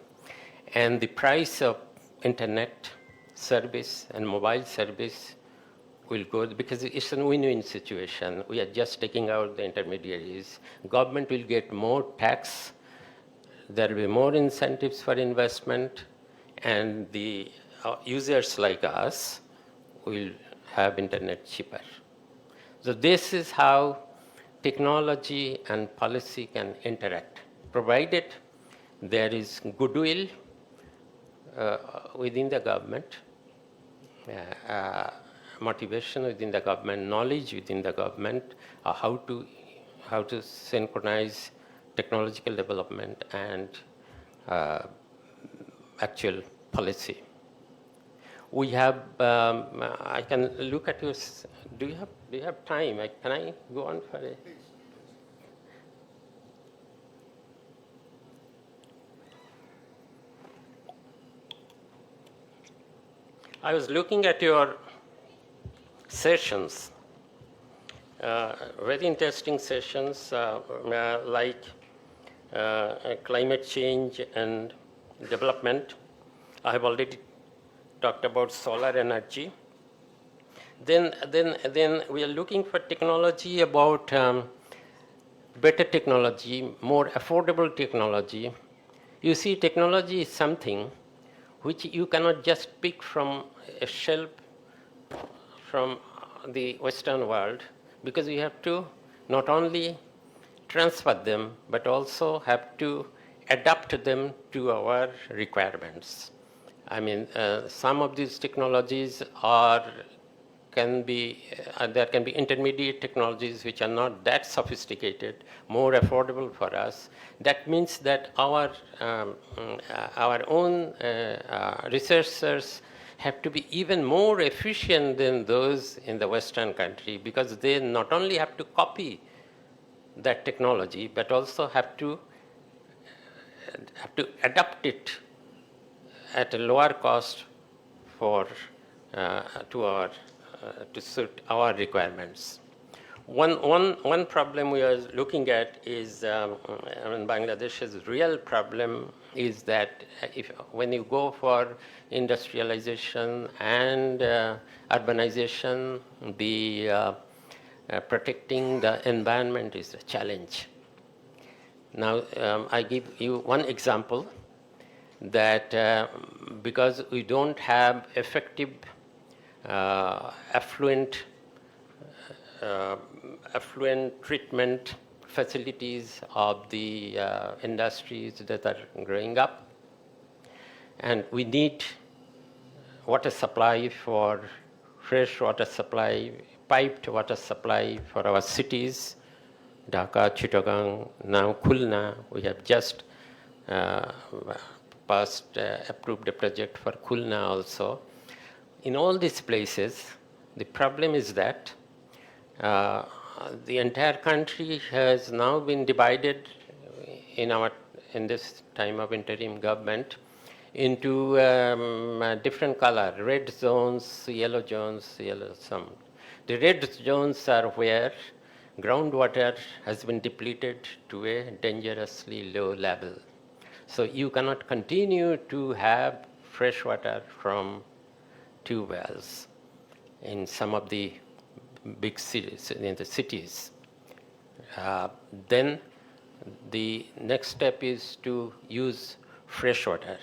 and the price of internet service and mobile service will go because it's a win-win situation. We are just taking out the intermediaries. Government will get more tax. There will be more incentives for investment, and the users like us will have internet cheaper. So this is how technology and policy can interact, provided there is goodwill within the government, motivation within the government, knowledge within the government, how to synchronize technological development and actual policy. We have. I can look at your. Do you have time? Can I go on for a? I was looking at your sessions, very interesting sessions like climate change and development. I have already talked about solar energy. Then we are looking for technology about better technology, more affordable technology. You see, technology is something which you cannot just pick from a shelf from the Western world, because you have to not only transfer them, but also have to adapt them to our requirements. I mean, some of these technologies there can be intermediate technologies which are not that sophisticated, more affordable for us. That means that our own researchers have to be even more efficient than those in the Western country, because they not only have to copy that technology, but also have to adapt it at a lower cost for to suit our requirements. One problem we are looking at is, Bangladesh's real problem is that when you go for industrialization and urbanization, the protecting the environment is a challenge. Now, I give you one example that because we don't have effective affluent treatment facilities of the industries that are growing up, and we need water supply for fresh water supply, piped water supply for our cities, Dhaka, Chittagong, now Khulna. We have just approved a project for Khulna also. In all these places, the problem is that the entire country has now been divided in this time of interim government into different color, red zones, yellow some. The red zones are where groundwater has been depleted to a dangerously low level. So you cannot continue to have fresh water from tube wells in some of the big cities, in the cities. Then the next step is to use fresh water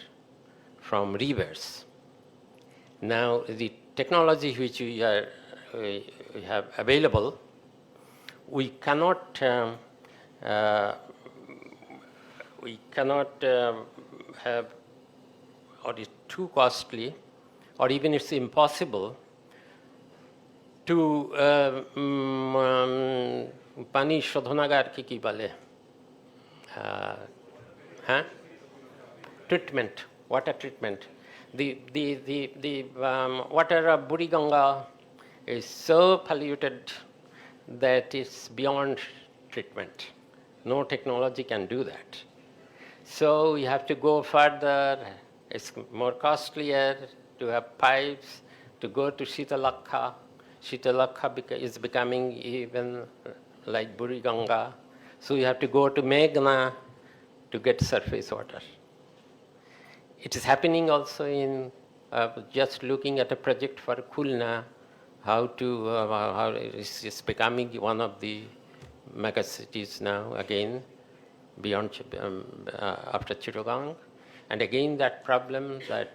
from rivers. Now, the technology which we have available, we cannot have, or it's too costly, or even it's impossible to pani shodhonagar ki bale treatment, water treatment. The water of Buriganga is so polluted that it's beyond treatment. No technology can do that. So you have to go further. It's more costlier to have pipes, to go to Shitalakha. Shitalakha is becoming even like Buriganga. So you have to go to Meghna to get surface water. It is happening also in just looking at a project for Khulna, how it's becoming one of the mega cities now again, beyond after Chittagong. And again that problem that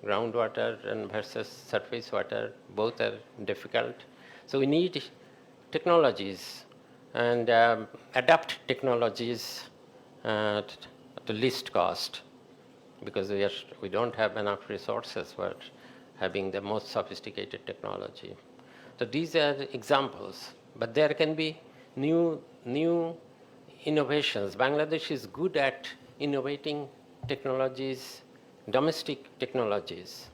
groundwater and versus surface water, both are difficult. So we need technologies and adapt technologies at the least cost, because we don't have enough resources for having the most sophisticated technology. So these are examples, but there can be new innovations. Bangladesh is good at innovating technologies, domestic technologies,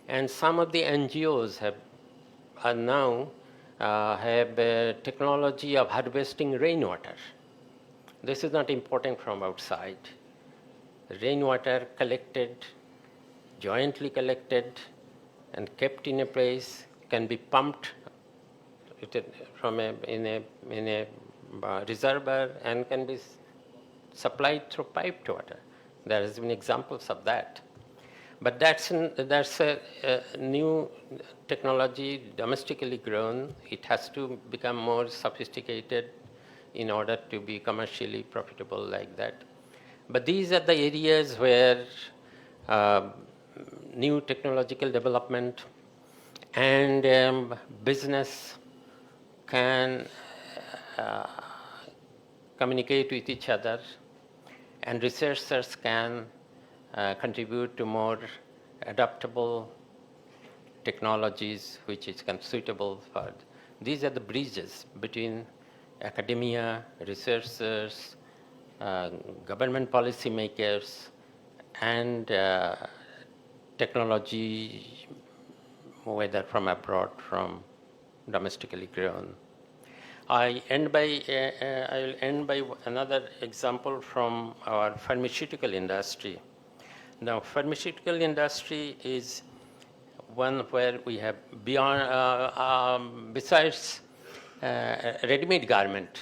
and some of the NGOs have technology of harvesting rainwater. This is not importing from outside. Rainwater collected, jointly collected, and kept in a place, can be pumped in a reservoir and can be supplied through piped water. There has been examples of that. But that's a new technology, domestically grown. It has to become more sophisticated in order to be commercially profitable like that. But these are the areas where new technological development and business can communicate with each other, and researchers can contribute to more adaptable technologies which is suitable for. These are the bridges between academia, researchers, government policy makers, and technology, whether from abroad, from domestically grown. I will end by another example from our pharmaceutical industry. Now, pharmaceutical industry is one where we have beyond, besides ready-made garment,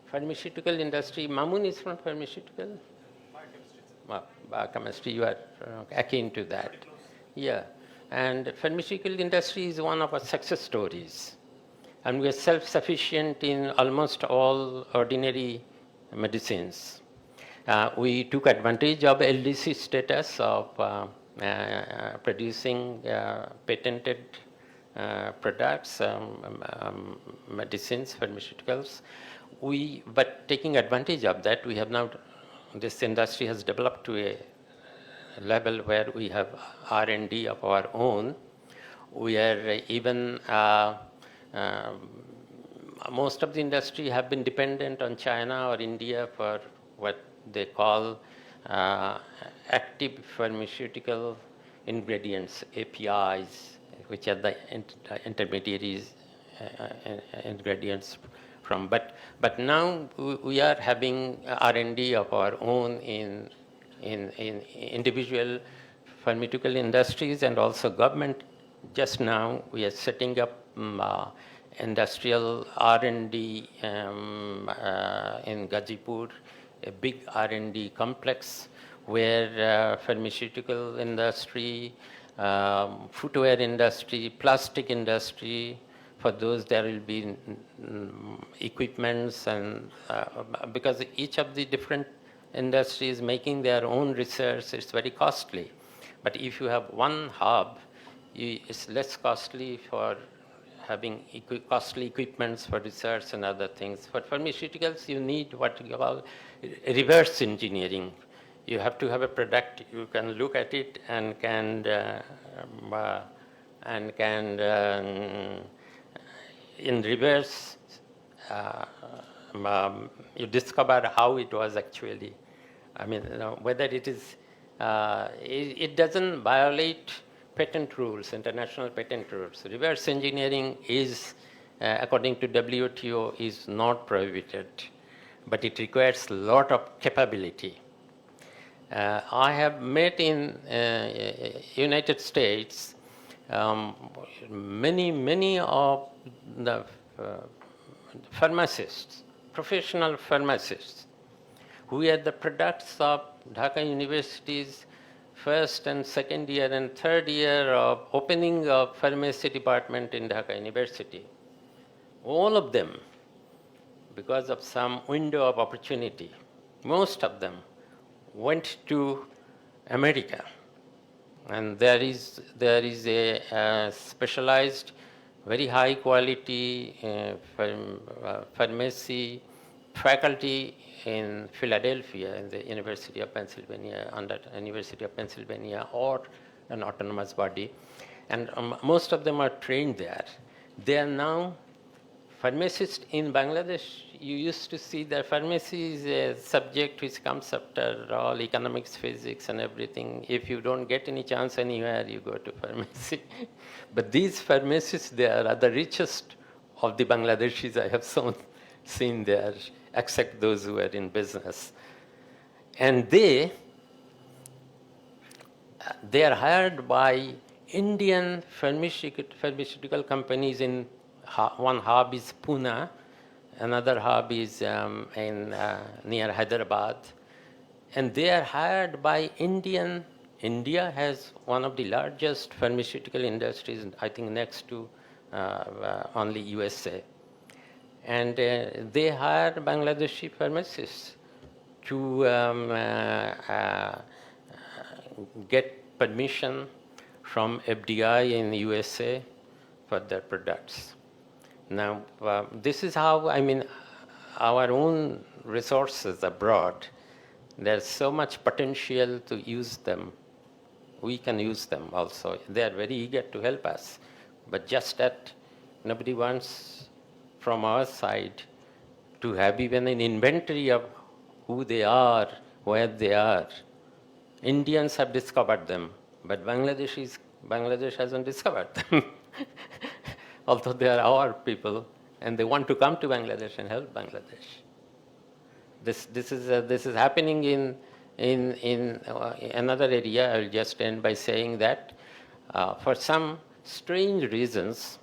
pharmaceutical industry. Mamun is from pharmaceutical. Biochemistry, you are akin to that. Yeah, and pharmaceutical industry is one of our success stories. And we are self-sufficient in almost all ordinary medicines. We took advantage of LDC status of producing patented products, medicines, pharmaceuticals. But taking advantage of that, we have now, this industry has developed to a level where we have R&D of our own. We are even most of the industry have been dependent on China or India for what they call active pharmaceutical ingredients, APIs, which are the intermediaries ingredients from. But now we are having R&D of our own in individual pharmaceutical industries, and also government. Just now we are setting up industrial R&D in Gazipur, a big R&D complex where pharmaceutical industry, footwear industry, plastic industry, for those there will be equipments, and because each of the different industries making their own research, it's very costly. But if you have one hub, it's less costly for having costly equipments for research and other things. For pharmaceuticals, you need what you call reverse engineering. You have to have a product, you can look at it and can in reverse, you discover how it was actually. I mean, whether it is, it doesn't violate patent rules, international patent rules. Reverse engineering is, according to WTO, is not prohibited, but it requires a lot of capability. I have met in United States many of the pharmacists, professional pharmacists, who are the products of Dhaka University's first and second year and third year of opening of pharmacy department in Dhaka University. All of them, because of some window of opportunity, most of them went to America. And there is a specialized, very high quality pharmacy faculty in Philadelphia, in the University of Pennsylvania, under University of Pennsylvania, or an autonomous body. And most of them are trained there. They are now pharmacists in Bangladesh. You used to see that pharmacy is a subject which comes after all economics, physics, and everything. If you don't get any chance anywhere, you go to pharmacy. But these pharmacists, they are the richest of the Bangladeshis I have seen there, except those who are in business. And they are hired by Indian pharmaceutical companies in one hub is Pune, another hub is near Hyderabad, and they are hired by Indian. India has one of the largest pharmaceutical industries, I think next to only USA. And they hire Bangladeshi pharmacists to get permission from FDI in USA for their products. Now, this is how, I mean, our own resources abroad, there's so much potential to use them. We can use them also. They are very eager to help us. But just that nobody wants from our side to have even an inventory of who they are, where they are. Indians have discovered them, but Bangladesh hasn't discovered them. Although they are our people, and they want to come to Bangladesh and help Bangladesh. This is happening in another area. I'll just end by saying that for some strange reasons,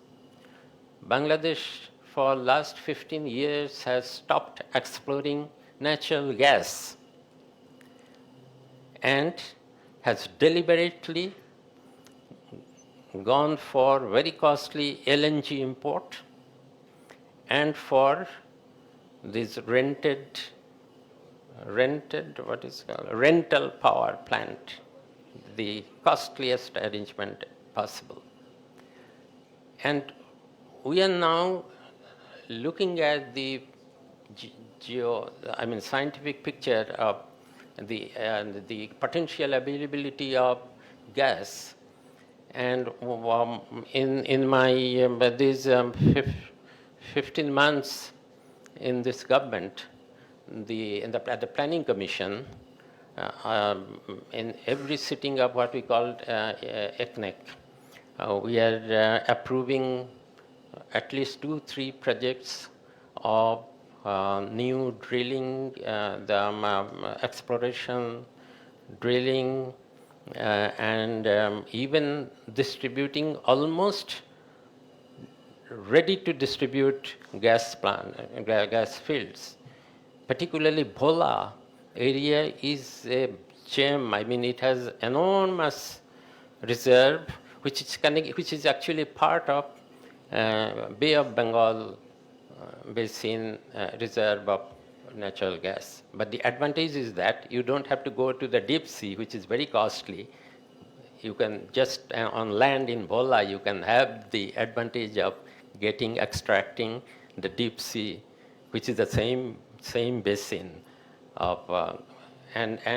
Bangladesh for last 15 years has stopped exploring natural gas and has deliberately gone for very costly LNG import and for this rental power plant, the costliest arrangement possible. And we are now looking at the scientific picture of the potential availability of gas. And in my these 15 months in this government, at the Planning Commission, in every sitting of what we call ECNEC, we are approving at least 2-3 projects of new drilling, exploration, drilling, and even distributing almost ready to distribute gas fields. Particularly Bhola area is a gem. I mean, it has enormous reserve, which is actually part of Bay of Bengal basin reserve of natural gas. But the advantage is that you don't have to go to the deep sea, which is very costly. You can just on land in Bhola, you can have the advantage of extracting the deep sea, which is the same basin of and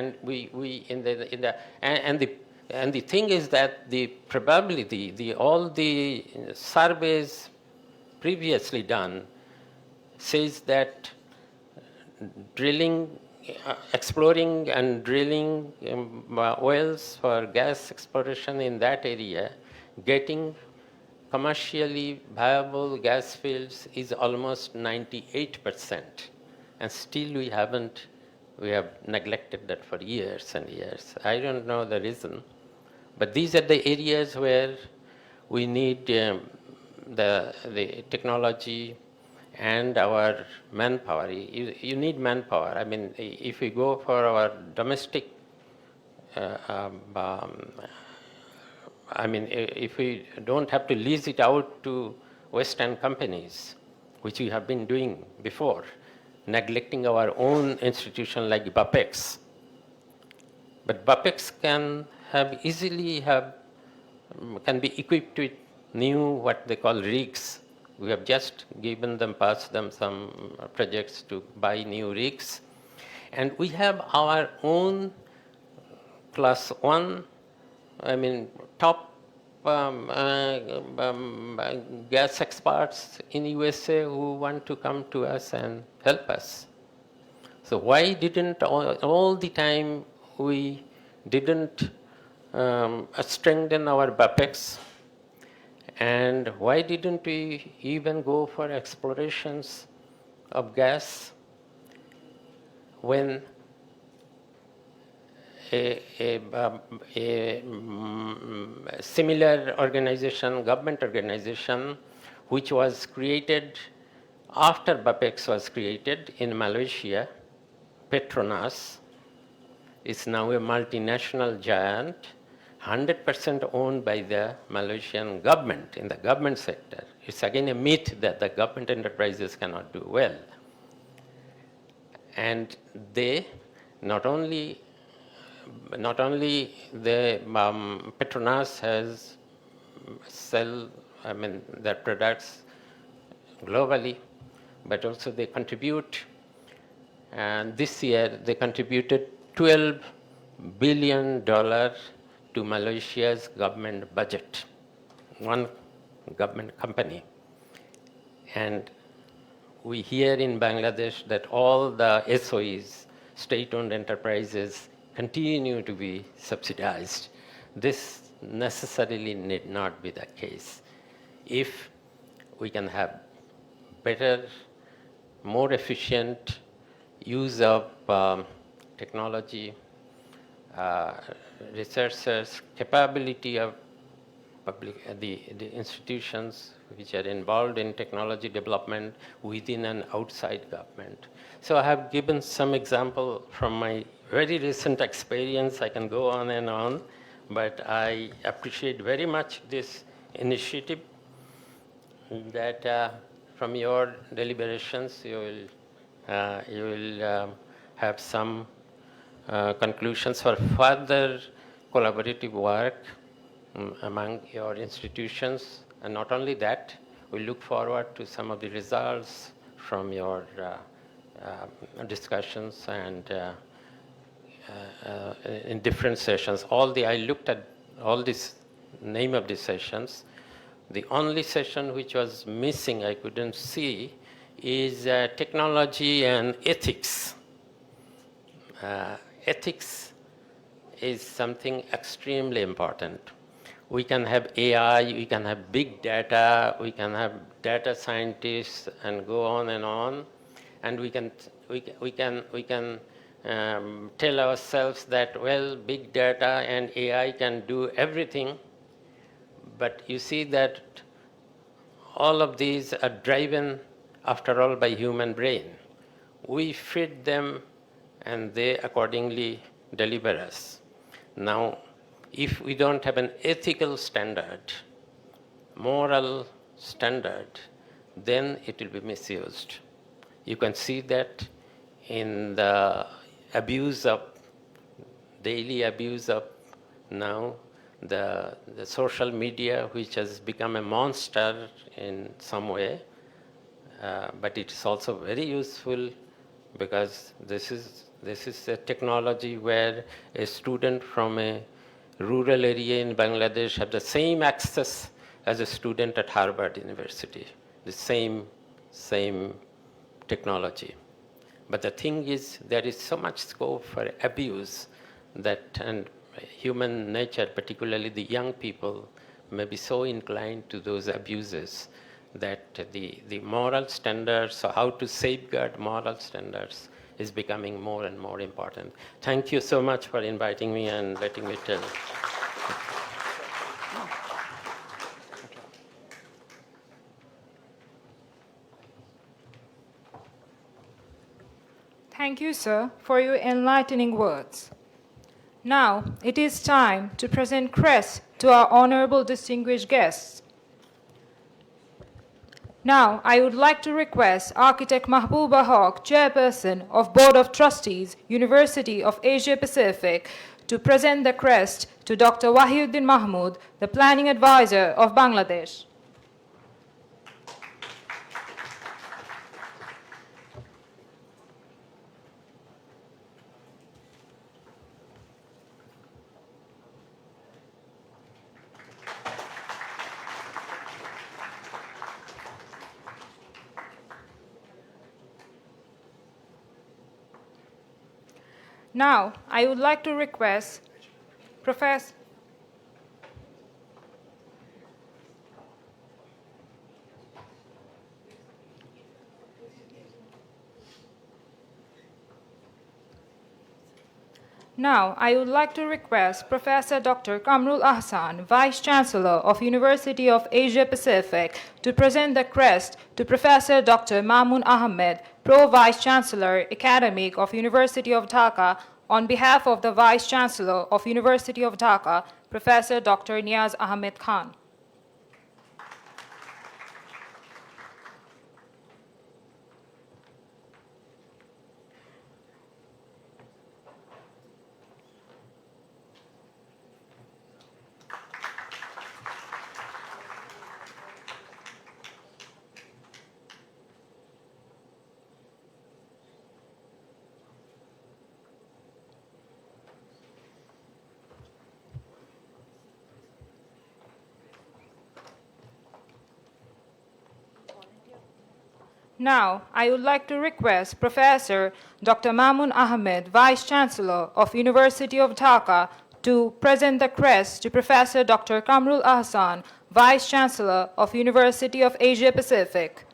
the thing is that the probability, all the surveys previously done says that exploring and drilling wells for gas exploration in that area, getting commercially viable gas fields is almost 98%. And still we have neglected that for years and years. I don't know the reason, but these are the areas where we need the technology and our manpower. You need manpower. I mean, if we go for our domestic, if we don't have to lease it out to Western companies, which we have been doing before, neglecting our own institution like BAPEX. But BAPEX can be equipped with new, what they call rigs. We have just passed them some projects to buy new rigs. And we have our own class 1, top gas experts in USA who want to come to us and help us. So why didn't all the time we didn't strengthen our BAPEX? And why didn't we even go for explorations of gas when a similar organization, government organization, which was created after BAPEX was created in Malaysia, Petronas, is now a multinational giant, 100% owned by the Malaysian government in the government sector. It's again a myth that the government enterprises cannot do well. And they not only the Petronas has sell their products globally, but also they contribute. And this year they contributed $12 billion to Malaysia's government budget, one government company. And we hear in Bangladesh that all the SOEs, state-owned enterprises, continue to be subsidized. This necessarily need not be the case. If we can have better, more efficient use of technology, researchers' capability of the institutions which are involved in technology development within and outside government. So I have given some example from my very recent experience. I can go on and on, but I appreciate very much this initiative that from your deliberations you will have some conclusions for further collaborative work among your institutions. And not only that, we look forward to some of the results from your discussions and in different sessions. I looked at all this name of these sessions. The only session which was missing, I couldn't see, is technology and ethics. Ethics is something extremely important. We can have AI, we can have big data, we can have data scientists, and go on, and we can tell ourselves that, well, big data and AI can do everything, but you see that all of these are driven, after all, by human brain. We feed them, and they accordingly deliver us. Now, if we don't have an ethical standard, moral standard, then it will be misused. You can see that in the daily abuse of now the social media, which has become a monster in some way, but it is also very useful because this is a technology where a student from a rural area in Bangladesh have the same access as a student at Harvard University, the same technology. But the thing is, there is so much scope for abuse and human nature, particularly the young people, may be so inclined to those abuses that the moral standards, or how to safeguard moral standards, is becoming more and more important. Thank you so much for inviting me and letting me tell. Thank you, sir, for your enlightening words. Now, it is time to present crest to our honorable distinguished guests. Now, I would like to request Architect Mahbooba Haq, Chairperson of Board of Trustees, University of Asia Pacific, to present the crest to Dr. Wahiuddin Mahmood, the Planning Advisor of Bangladesh. Now, I would like to request Professor Professor Dr. Kamrul Ahsan, Vice Chancellor of University of Asia Pacific, to present the crest to Professor Dr. Mamun Ahmed, Pro Vice Chancellor, Academic of University of Dhaka, on behalf of the Vice Chancellor of University of Dhaka, Professor Dr. Niaz Ahmed Khan. Now, I would like to request Professor Dr. Mamun Ahmed, Vice Chancellor of University of Dhaka, to present the crest to Professor Dr. Kamrul Ahsan, Vice Chancellor of University of Asia Pacific.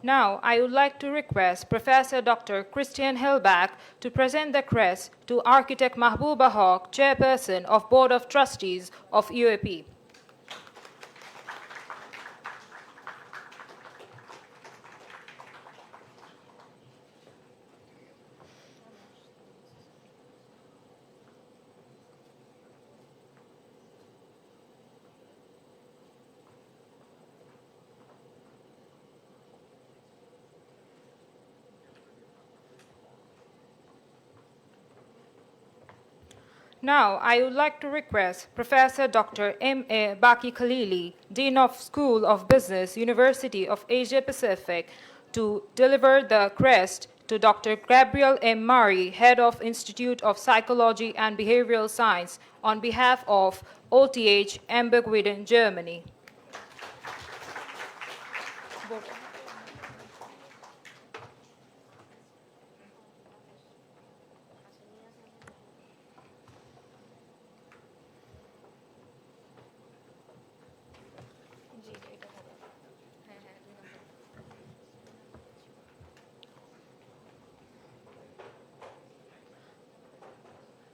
Now, I would like to request Professor Dr. Christian Hellback to present the crest to Architect Mahbooba Haq, Chairperson of Board of Trustees of UAP. Now, I would like to request Professor Dr. M.A. Baki Khalili, Dean of School of Business, University of Asia Pacific, to deliver the crest to Dr. Gabriel M. Murray, Head of Institute of Psychology and Behavioral Science, on behalf of OTH Hamburg-Widen, Germany.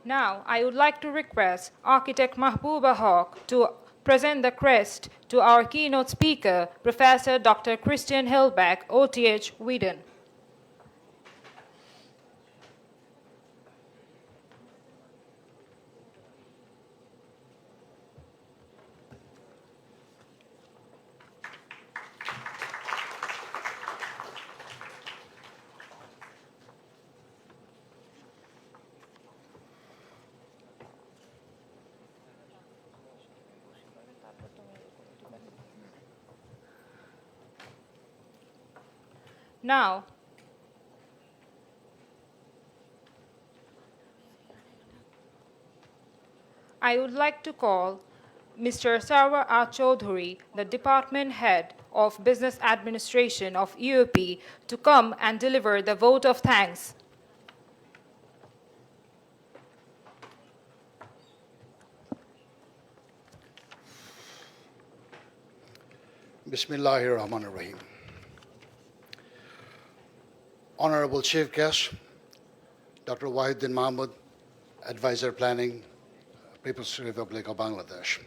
Now, I would like to request Architect Mahbooba Haq to present the crest to our keynote speaker, Professor Dr. Christian Hellback, OTH Whedon. Now, I would like to call Mr. Sarwar R. Chaudhuri, the Department Head of Business Administration of UOP, to come and deliver the vote of thanks. Bismillahir Rahmanir Rahim. Honorable Chief Guest, Dr. Wahiduddin Mahmud, Advisor Planning, People's Republic of Bangladesh.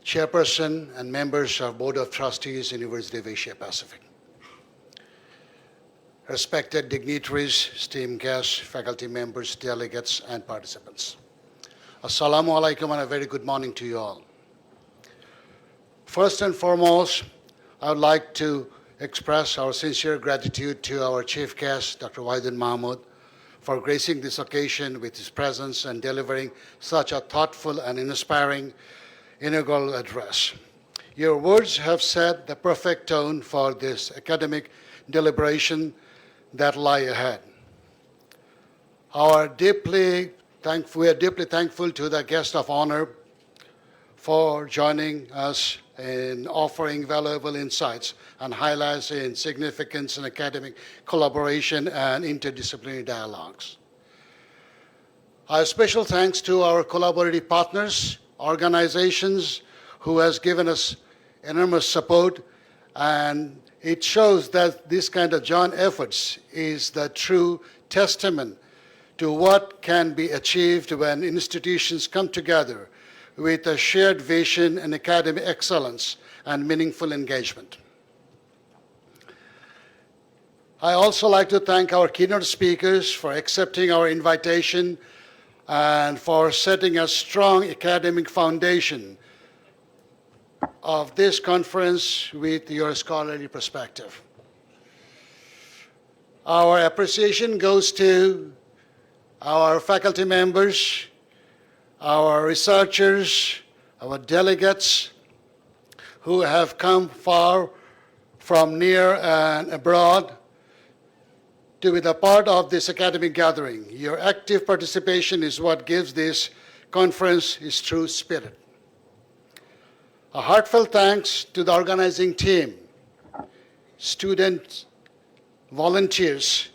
Chairperson and members of Board of Trustees, University of Asia Pacific. Respected dignitaries, esteemed guests, faculty members, delegates, and participants. Assalamu alaikum and a very good morning to you all. First and foremost, I would like to express our sincere gratitude to our chief guest, Dr. Wahiduddin Mahmud, for gracing this occasion with his presence and delivering such a thoughtful and inspiring inaugural address. Your words have set the perfect tone for this academic deliberation that lie ahead. We are deeply thankful to the guest of honor for joining us in offering valuable insights and highlights in significance in academic collaboration and interdisciplinary dialogues. Our special thanks to our collaborative partners, organizations who has given us enormous support, and it shows that this kind of joint efforts is the true testament to what can be achieved when institutions come together with a shared vision and academic excellence and meaningful engagement. I also like to thank our keynote speakers for accepting our invitation and for setting a strong academic foundation of this conference with your scholarly perspective. Our appreciation goes to our faculty members, our researchers, our delegates who have come far from near and abroad to be a part of this academic gathering. Your active participation is what gives this conference its true spirit. A heartfelt thanks to the organizing team, students, volunteers,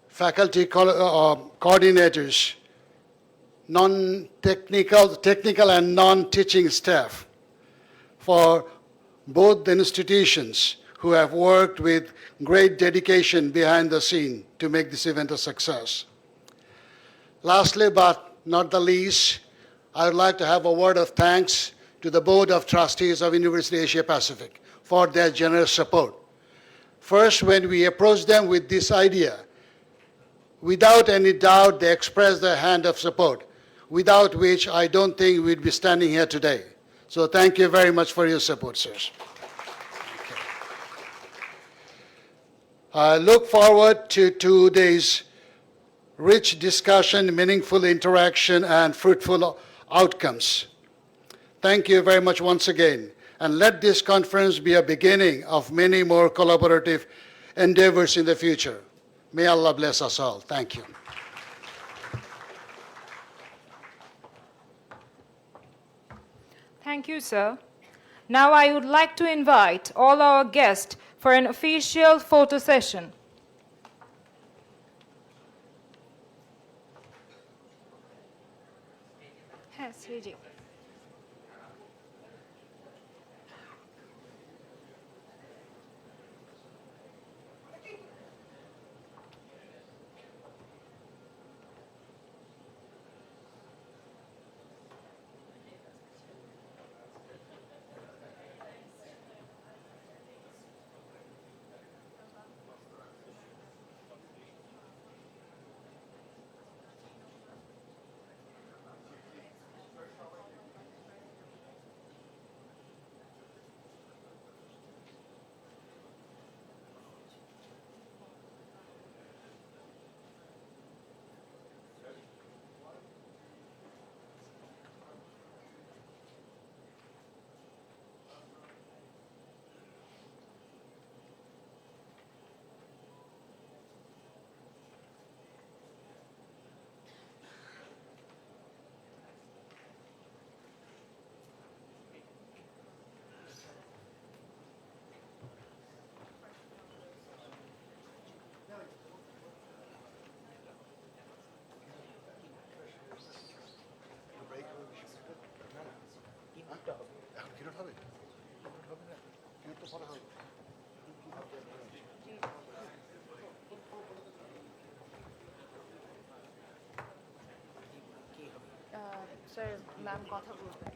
faculty coordinators, technical and non-teaching staff for both the institutions who have worked with great dedication behind the scene to make this event a success. Lastly, but not the least, I would like to have a word of thanks to the Board of Trustees of University Asia Pacific for their generous support. First, when we approached them with this idea, without any doubt, they expressed their hand of support, without which I don't think we'd be standing here today. So thank you very much for your support, sirs. I look forward to 2 days' rich discussion, meaningful interaction, and fruitful outcomes. Thank you very much once again, and let this conference be a beginning of many more collaborative endeavors in the future. May Allah bless us all. Thank you. Thank you, sir. Now I would like to invite all our guests for an official photo session. Yes, Vijay. Sir, ma'am, কথা বলবেন।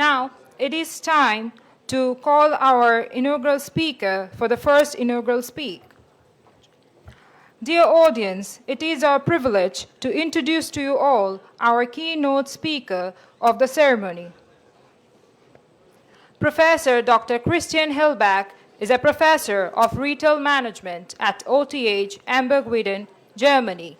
Now it is time to call our inaugural speaker for the first inaugural speak. Dear audience, it is our privilege to introduce to you all our keynote speaker of the ceremony. Professor Dr. Christian Hellbach is a professor of retail management at OTH Amberg-Witten, Germany.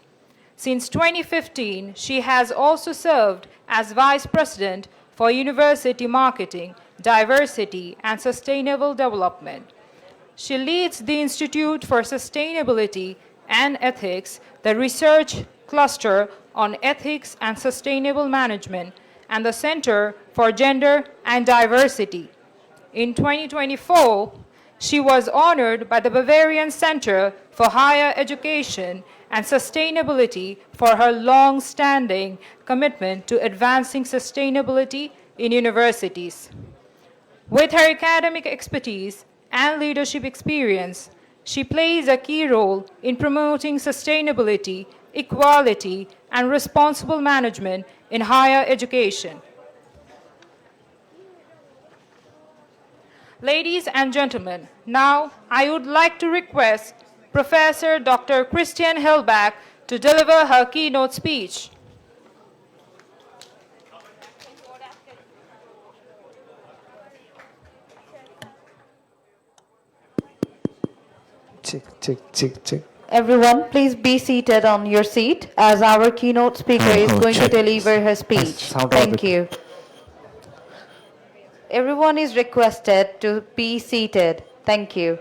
Since 2015, she has also served as Vice President for University Marketing, Diversity, and Sustainable Development. She leads the Institute for Sustainability and Ethics, the Research Cluster on Ethics and Sustainable Management, and the Center for Gender and Diversity. In 2024, she was honored by the Bavarian Center for Higher Education and Sustainability for her long-standing commitment to advancing sustainability in universities. With her academic expertise and leadership experience, she plays a key role in promoting sustainability, equality, and responsible management in higher education. Ladies and gentlemen, now I would like to request Professor Dr. Christian Hellbach to deliver her keynote speech. Check. Everyone, please be seated on your seat as our keynote speaker is going to check. deliver her speech. Sound Thank audit. you. Everyone is requested to be seated. Thank you.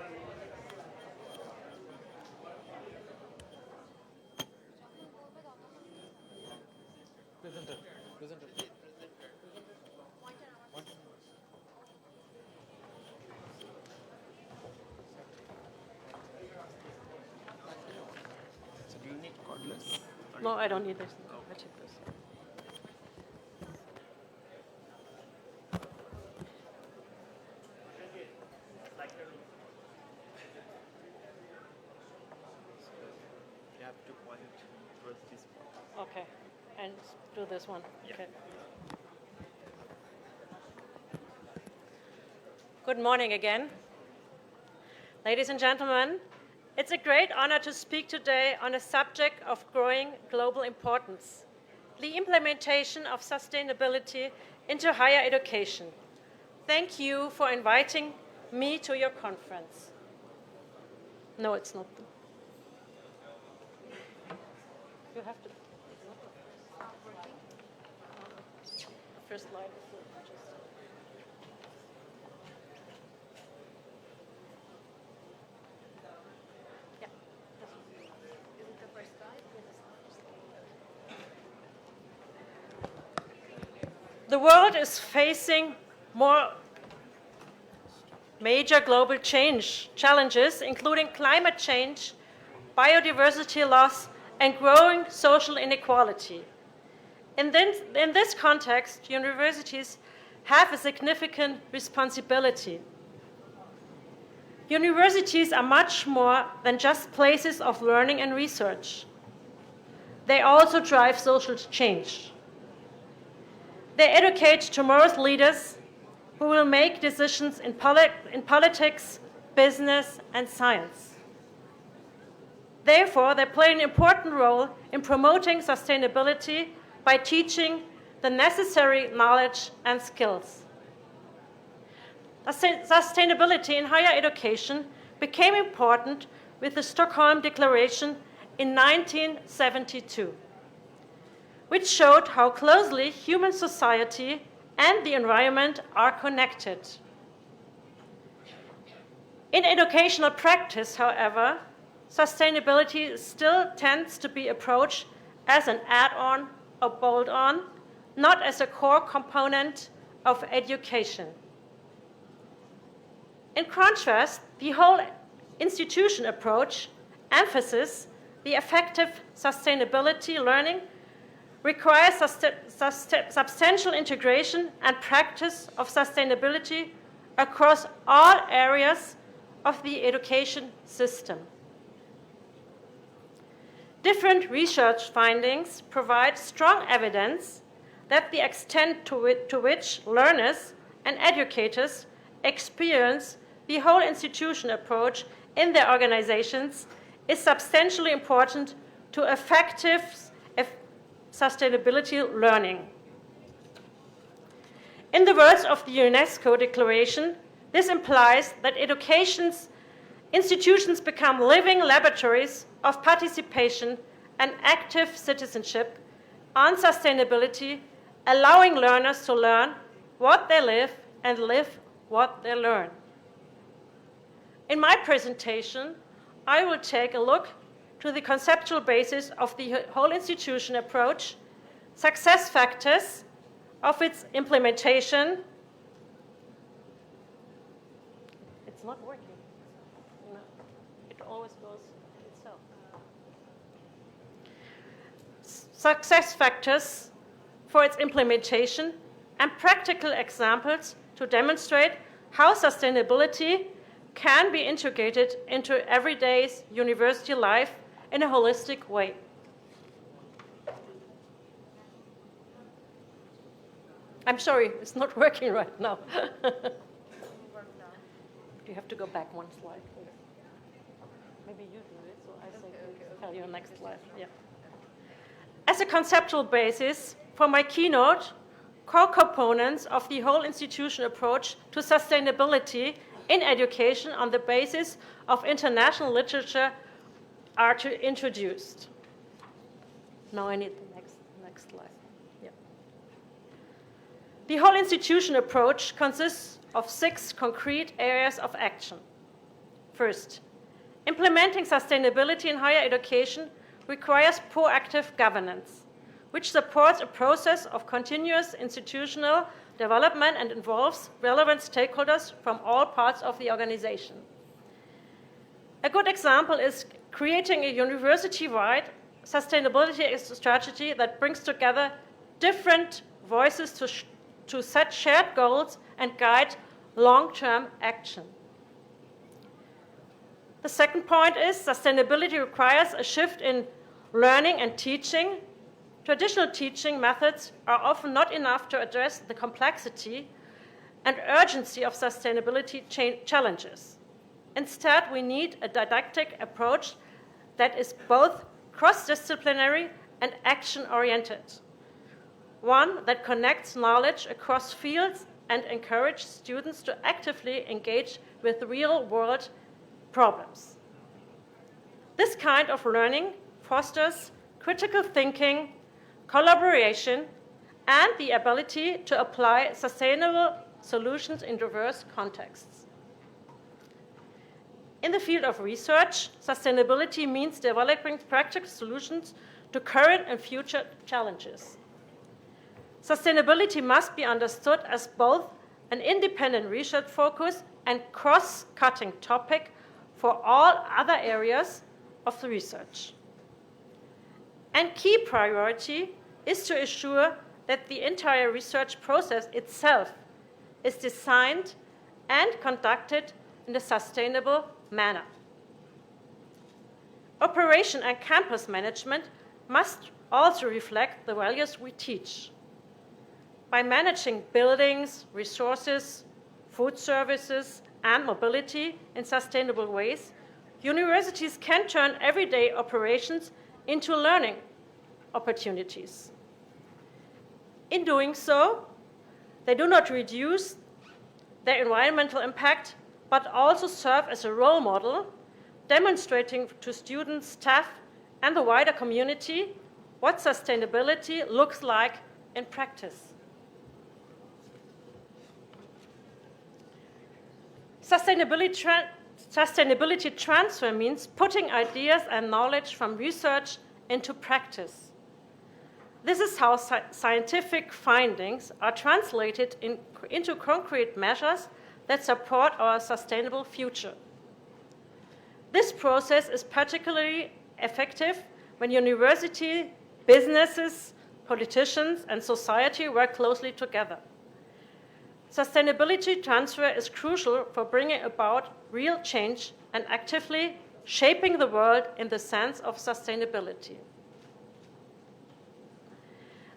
No, I don't need this. I check this. Okay, and do this one. Okay. Good morning again. Ladies and gentlemen, it's a great honor to speak today on a subject of growing global importance, the implementation of sustainability into higher education. Thank you for inviting me to your conference. No, it's not. You have to. The first slide is just. Yeah. The world is facing more major global challenges, including climate change, biodiversity loss, and growing social inequality. In this context, universities have a significant responsibility. Universities are much more than just places of learning and research. They also drive social change. They educate tomorrow's leaders who will make decisions in politics, business, and science. Therefore, they play an important role in promoting sustainability by teaching the necessary knowledge and skills. Sustainability in higher education became important with the Stockholm Declaration in 1972, which showed how closely human society and the environment are connected. In educational practice, however, sustainability still tends to be approached as an add-on or bolt-on, not as a core component of education. In contrast, the whole institution approach emphasizes the effective sustainability learning requires substantial integration and practice of sustainability across all areas of the education system. Different research findings provide strong evidence that the extent to which learners and educators experience the whole institution approach in their organizations is substantially important to effective sustainability learning. In the words of the UNESCO Declaration, this implies that institutions become living laboratories of participation and active citizenship on sustainability, allowing learners to learn what they live and live what they learn. In my presentation, I will take a look to the conceptual basis of the whole institution approach, success factors of its implementation. It's not working. No, it always goes itself. Success factors for its implementation and practical examples to demonstrate how sustainability can be integrated into everyday university life in a holistic way. I'm sorry, it's not working right now. You have to go back one slide, please. Maybe you do it, so I say tell you next slide. Yeah. As a conceptual basis for my keynote, core components of the whole institution approach to sustainability in education on the basis of international literature are introduced. Now I need the next slide. Yeah. The whole institution approach consists of 6 concrete areas of action. First, implementing sustainability in higher education requires proactive governance, which supports a process of continuous institutional development and involves relevant stakeholders from all parts of the organization. A good example is creating a university-wide sustainability strategy that brings together different voices to set shared goals and guide long-term action. The second point is sustainability requires a shift in learning and teaching Traditional teaching methods are often not enough to address the complexity and urgency of sustainability challenges. Instead, we need a didactic approach that is both cross-disciplinary and action-oriented, one that connects knowledge across fields and encourages students to actively engage with real-world problems. This kind of learning fosters critical thinking, collaboration, and the ability to apply sustainable solutions in diverse contexts. In the field of research, sustainability means developing practical solutions to current and future challenges. Sustainability must be understood as both an independent research focus and cross-cutting topic for all other areas of the research. And key priority is to ensure that the entire research process itself is designed and conducted in a sustainable manner. Operation and campus management must also reflect the values we teach. By managing buildings, resources, food services, and mobility in sustainable ways, universities can turn everyday operations into learning opportunities. In doing so, they do not reduce their environmental impact, but also serve as a role model, demonstrating to students, staff, and the wider community what sustainability looks like in practice. Sustainability transfer means putting ideas and knowledge from research into practice. This is how scientific findings are translated into concrete measures that support our sustainable future. This process is particularly effective when university, businesses, politicians, and society work closely together. Sustainability transfer is crucial for bringing about real change and actively shaping the world in the sense of sustainability.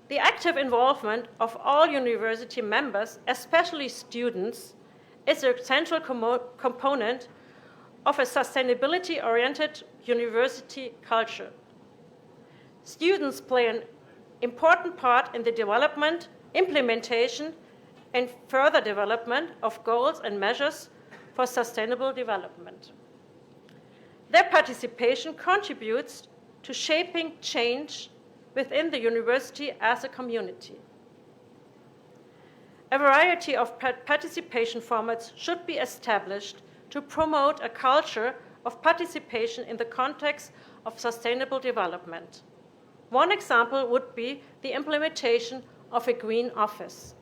The active involvement of all university members, especially students, is a central component of a sustainability-oriented university culture. Students play an important part in the development, implementation, and further development of goals and measures for sustainable development. Their participation contributes to shaping change within the university as a community. A variety of participation formats should be established to promote a culture of participation in the context of sustainable development. One example would be the implementation of a green office.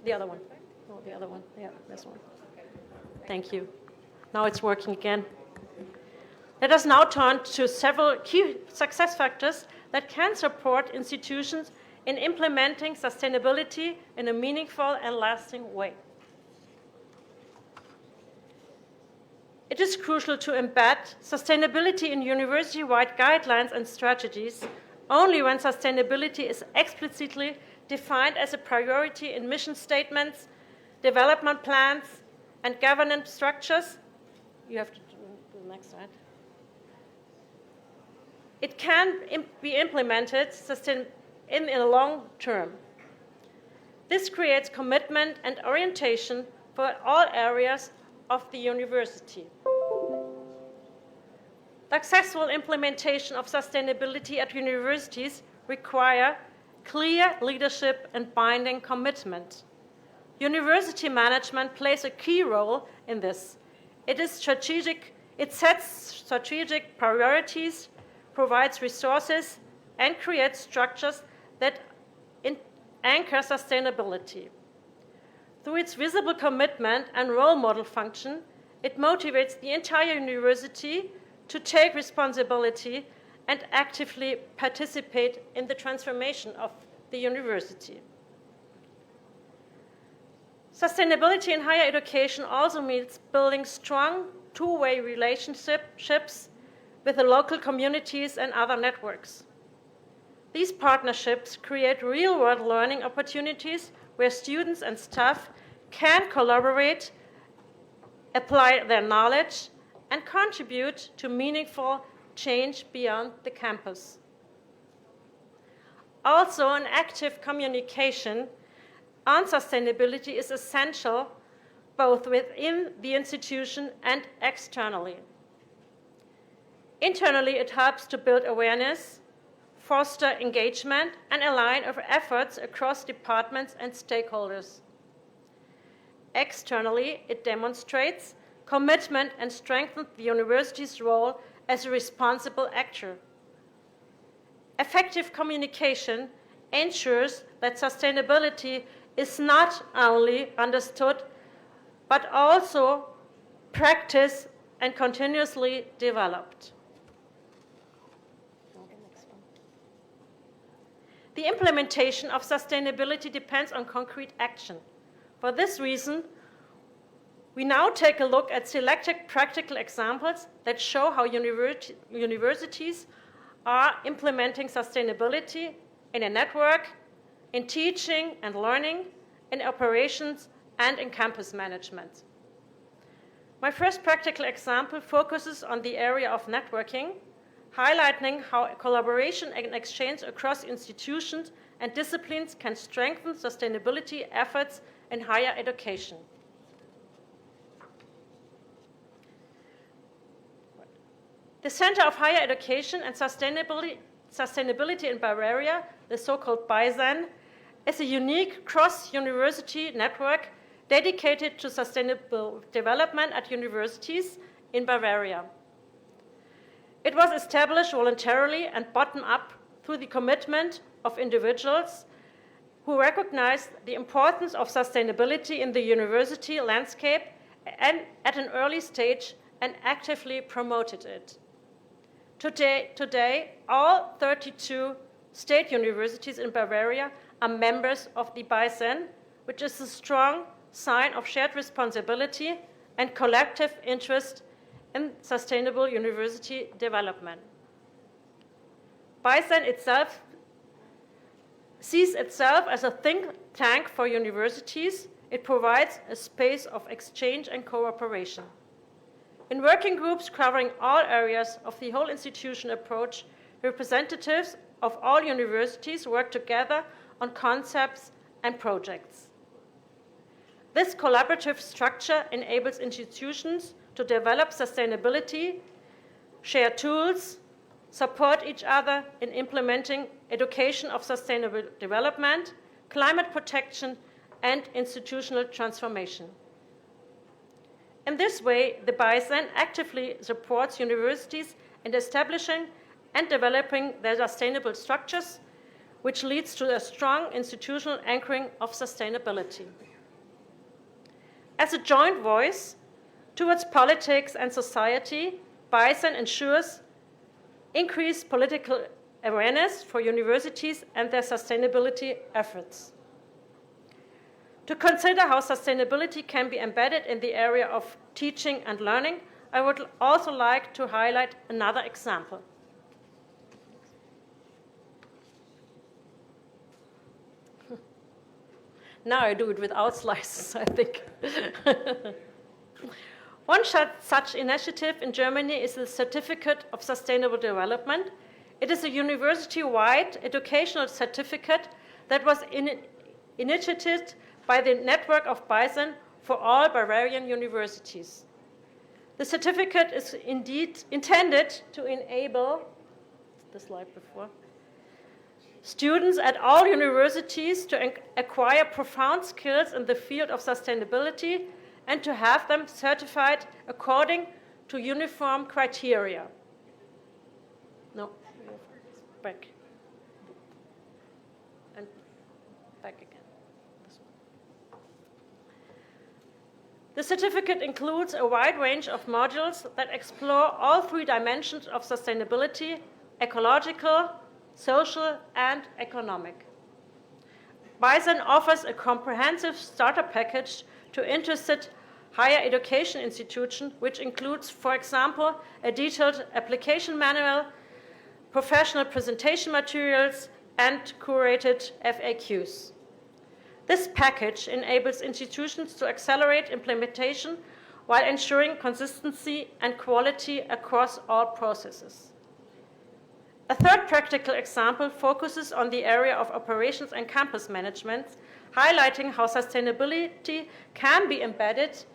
The other one. No, the other one. Yeah, this one. Thank you. Now it's working again. Let us now turn to several key success factors that can support institutions in implementing sustainability in a meaningful and lasting way. It is crucial to embed sustainability in university-wide guidelines and strategies only when sustainability is explicitly defined as a priority in mission statements, development plans, and governance structures. You have to do the next slide. It can be implemented in the long term. This creates commitment and orientation for all areas of the university. Successful implementation of sustainability at universities require clear leadership and binding commitment. University management plays a key role in this. It sets strategic priorities, provides resources, and creates structures that anchor sustainability. Through its visible commitment and role model function, it motivates the entire university to take responsibility and actively participate in the transformation of the university. Sustainability in higher education also means building strong two-way relationships with the local communities and other networks. These partnerships create real-world learning opportunities where students and staff can collaborate, apply their knowledge, and contribute to meaningful change beyond the campus. Also, an active communication on sustainability is essential both within the institution and externally. Internally, it helps to build awareness, foster engagement, and align our efforts across departments and stakeholders. Externally, it demonstrates commitment and strengthens the university's role as a responsible actor. Effective communication ensures that sustainability is not only understood, but also practiced and continuously developed. The implementation of sustainability depends on concrete action. For this reason, we now take a look at selected practical examples that show how universities are implementing sustainability in a network, in teaching and learning, in operations, and in campus management. My first practical example focuses on the area of networking, highlighting how collaboration and exchange across institutions and disciplines can strengthen sustainability efforts in higher education. The Center of Higher Education and Sustainability in Bavaria, the so-called BISAN, is a unique cross-university network dedicated to sustainable development at universities in Bavaria. It was established voluntarily and bottom-up through the commitment of individuals who recognized the importance of sustainability in the university landscape and at an early stage and actively promoted it. Today, all 32 state universities in Bavaria are members of the BISAN, which is a strong sign of shared responsibility and collective interest in sustainable university development. BISAN itself sees itself as a think tank for universities. It provides a space of exchange and cooperation. In working groups covering all areas of the whole institution approach, representatives of all universities work together on concepts and projects. This collaborative structure enables institutions to develop sustainability, share tools, support each other in implementing education of sustainable development, climate protection, and institutional transformation. In this way, the BISAN actively supports universities in establishing and developing their sustainable structures, which leads to a strong institutional anchoring of sustainability. As a joint voice towards politics and society, BISAN ensures increased political awareness for universities and their sustainability efforts. To consider how sustainability can be embedded in the area of teaching and learning, I would also like to highlight another example. Now I do it without slices, I think. One such initiative in Germany is the Certificate of Sustainable Development. It is a university-wide educational certificate that was initiated by the network of BISAN for all Bavarian universities. The certificate is indeed intended to enable, the slide before, students at all universities to acquire profound skills in the field of sustainability and to have them certified according to uniform criteria. No, back. And back again. The certificate includes a wide range of modules that explore all three dimensions of sustainability: ecological, social, and economic. BISAN offers a comprehensive starter package to interested higher education institutions, which includes, for example, a detailed application manual, professional presentation materials, and curated FAQs. This package enables institutions to accelerate implementation while ensuring consistency and quality across all processes. A third practical example focuses on the area of operations and campus management, highlighting how sustainability can be embedded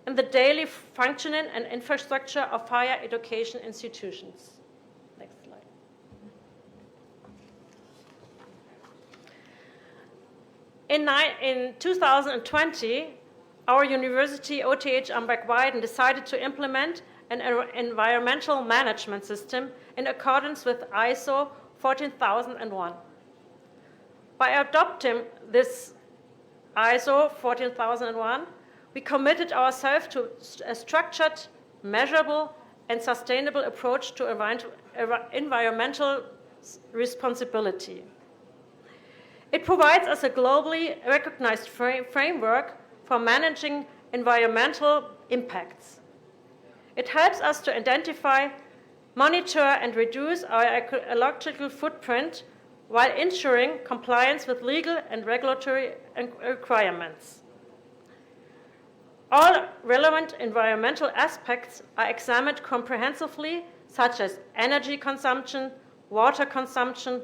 in the daily functioning and infrastructure of higher education institutions. Next slide. In 2020, our university, OTH Amberg-Weiden, decided to implement an environmental management system in accordance with ISO 14001. By adopting this ISO 14001, we committed ourselves to a structured, measurable, and sustainable approach to environmental responsibility. It provides us a globally recognized framework for managing environmental impacts. It helps us to identify, monitor, and reduce our ecological footprint while ensuring compliance with legal and regulatory requirements. All relevant environmental aspects are examined comprehensively, such as energy consumption, water consumption,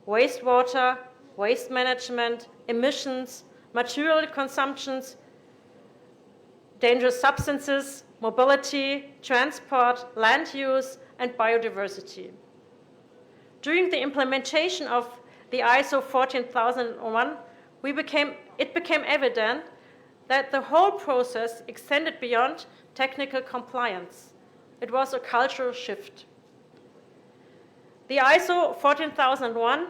wastewater, waste management, emissions, material consumptions, dangerous substances, mobility, transport, land use, and biodiversity. During the implementation of the ISO 14001, it became evident that the whole process extended beyond technical compliance. It was a cultural shift. The ISO 14001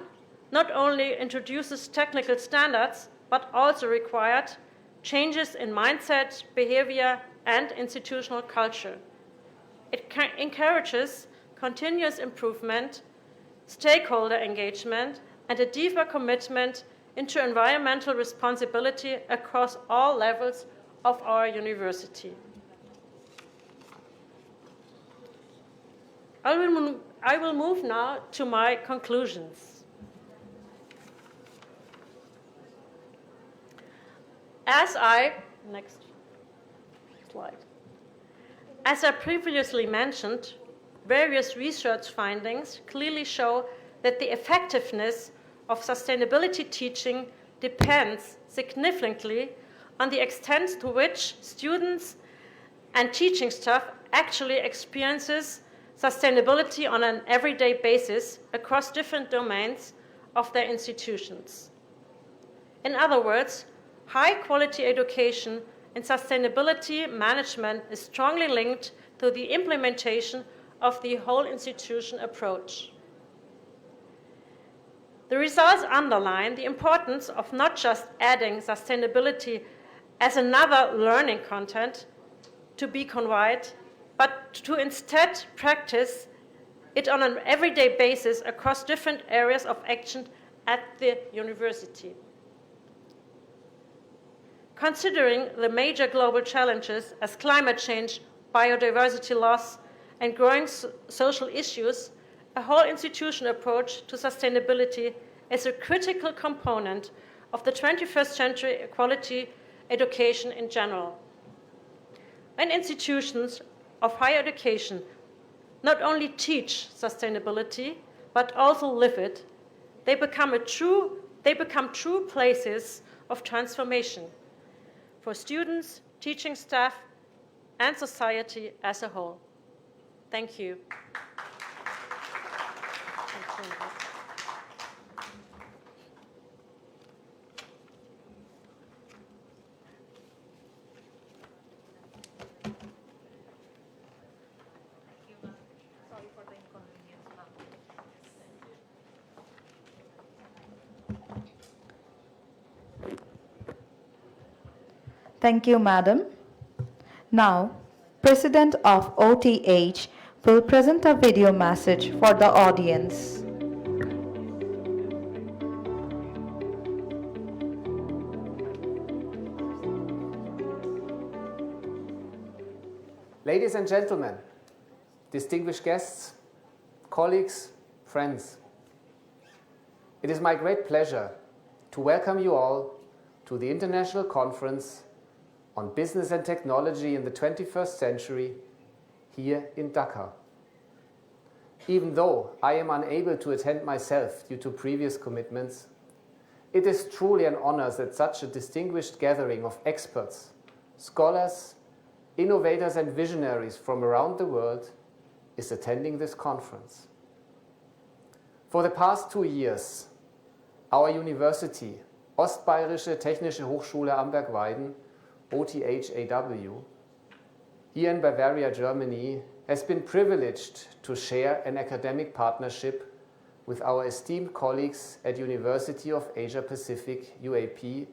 not only introduces technical standards, but also required changes in mindset, behavior, and institutional culture. It encourages continuous improvement, stakeholder engagement, and a deeper commitment into environmental responsibility across all levels of our university. I will move now to my conclusions. Next slide. As I previously mentioned, various research findings clearly show that the effectiveness of sustainability teaching depends significantly on the extent to which students and teaching staff actually experiences sustainability on an everyday basis across different domains of their institutions. In other words, high-quality education and sustainability management is strongly linked to the implementation of the whole institution approach. The results underline the importance of not just adding sustainability as another learning content to be conveyed, but to instead practice it on an everyday basis across different areas of action at the university. Considering the major global challenges as climate change, biodiversity loss, and growing social issues, a whole institution approach to sustainability is a critical component of the 21st century equality education in general. When institutions of higher education not only teach sustainability, but also live it, they become true places of transformation for students, teaching staff, and society as a whole. Thank you. Thank you, Madam. Now, President of OTH will present a video message for the audience. Ladies and gentlemen, distinguished guests, colleagues, friends, it is my great pleasure to welcome you all to the International Conference on Business and Technology in the 21st Century here in Dhaka. Even though I am unable to attend myself due to previous commitments, it is truly an honor that such a distinguished gathering of experts, scholars, innovators and visionaries from around the world is attending this conference. For the past 2 years, our university, Ostbayerische Technische Hochschule Amberg-Weiden, OTHAW, here in Bavaria, Germany, has been privileged to share an academic partnership with our esteemed colleagues at University of Asia Pacific, UAP,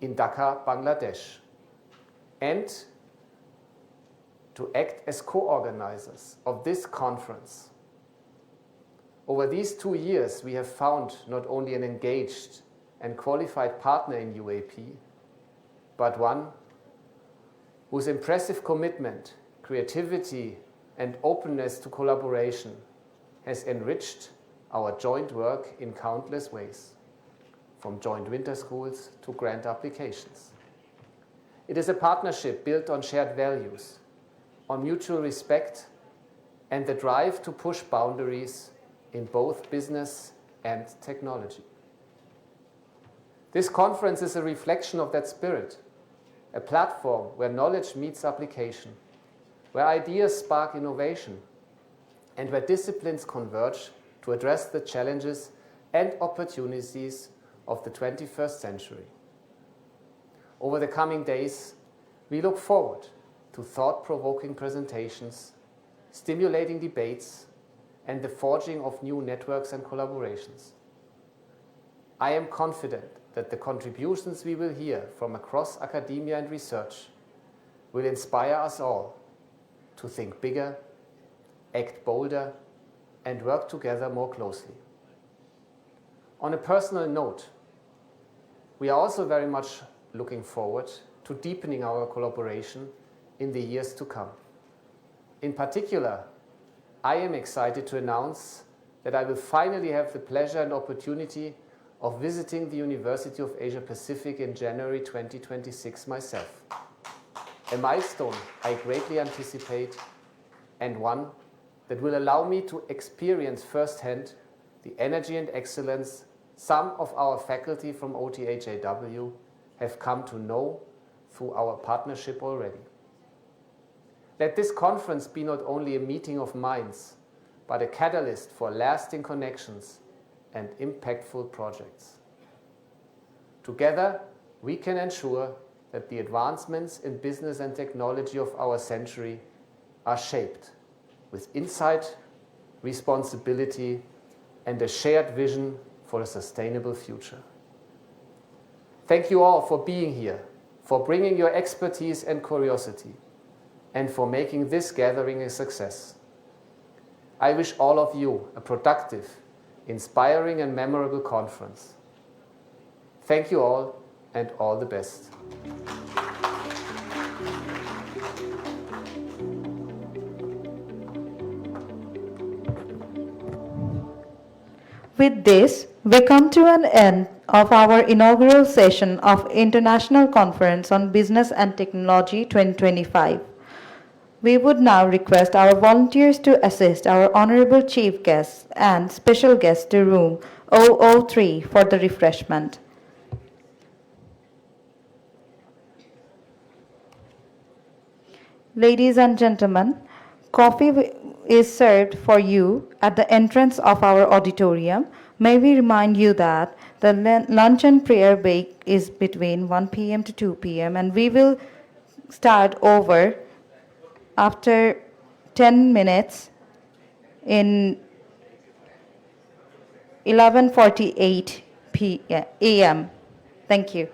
in Dhaka, Bangladesh, and to act as co-organizers of this conference. Over these 2 years, we have found not only an engaged and qualified partner in UAP, but one whose impressive commitment, creativity, and openness to collaboration has enriched our joint work in countless ways, from joint winter schools to grant applications. It is a partnership built on shared values, on mutual respect, and the drive to push boundaries in both business and technology. This conference is a reflection of that spirit, a platform where knowledge meets application, where ideas spark innovation, and where disciplines converge to address the challenges and opportunities of the 21st century. Over the coming days, we look forward to thought-provoking presentations, stimulating debates, and the forging of new networks and collaborations. I am confident that the contributions we will hear from across academia and research will inspire us all to think bigger, act bolder, and work together more closely. On a personal note, we are also very much looking forward to deepening our collaboration in the years to come. In particular, I am excited to announce that I will finally have the pleasure and opportunity of visiting the University of Asia Pacific in January 2026 myself. A milestone I greatly anticipate, and one that will allow me to experience firsthand the energy and excellence some of our faculty from OTHAW have come to know through our partnership already. Let this conference be not only a meeting of minds, but a catalyst for lasting connections and impactful projects. Together, we can ensure that the advancements in business and technology of our century are shaped with insight, responsibility, and a shared vision for a sustainable future. Thank you all for being here, for bringing your expertise and curiosity, and for making this gathering a success. I wish all of you a productive, inspiring and memorable conference. Thank you all, and all the best. With this, we come to an end of our inaugural session of International Conference on Business and Technology 2025. We would now request our volunteers to assist our honorable chief guests and special guests to room 003 for the refreshment. Ladies and gentlemen, coffee is served for you at the entrance of our auditorium. May we remind you that the lunch and prayer break is between 1 p.m. to 2 p.m. and we will start over after 10 minutes in 11:48 a.m. Thank you.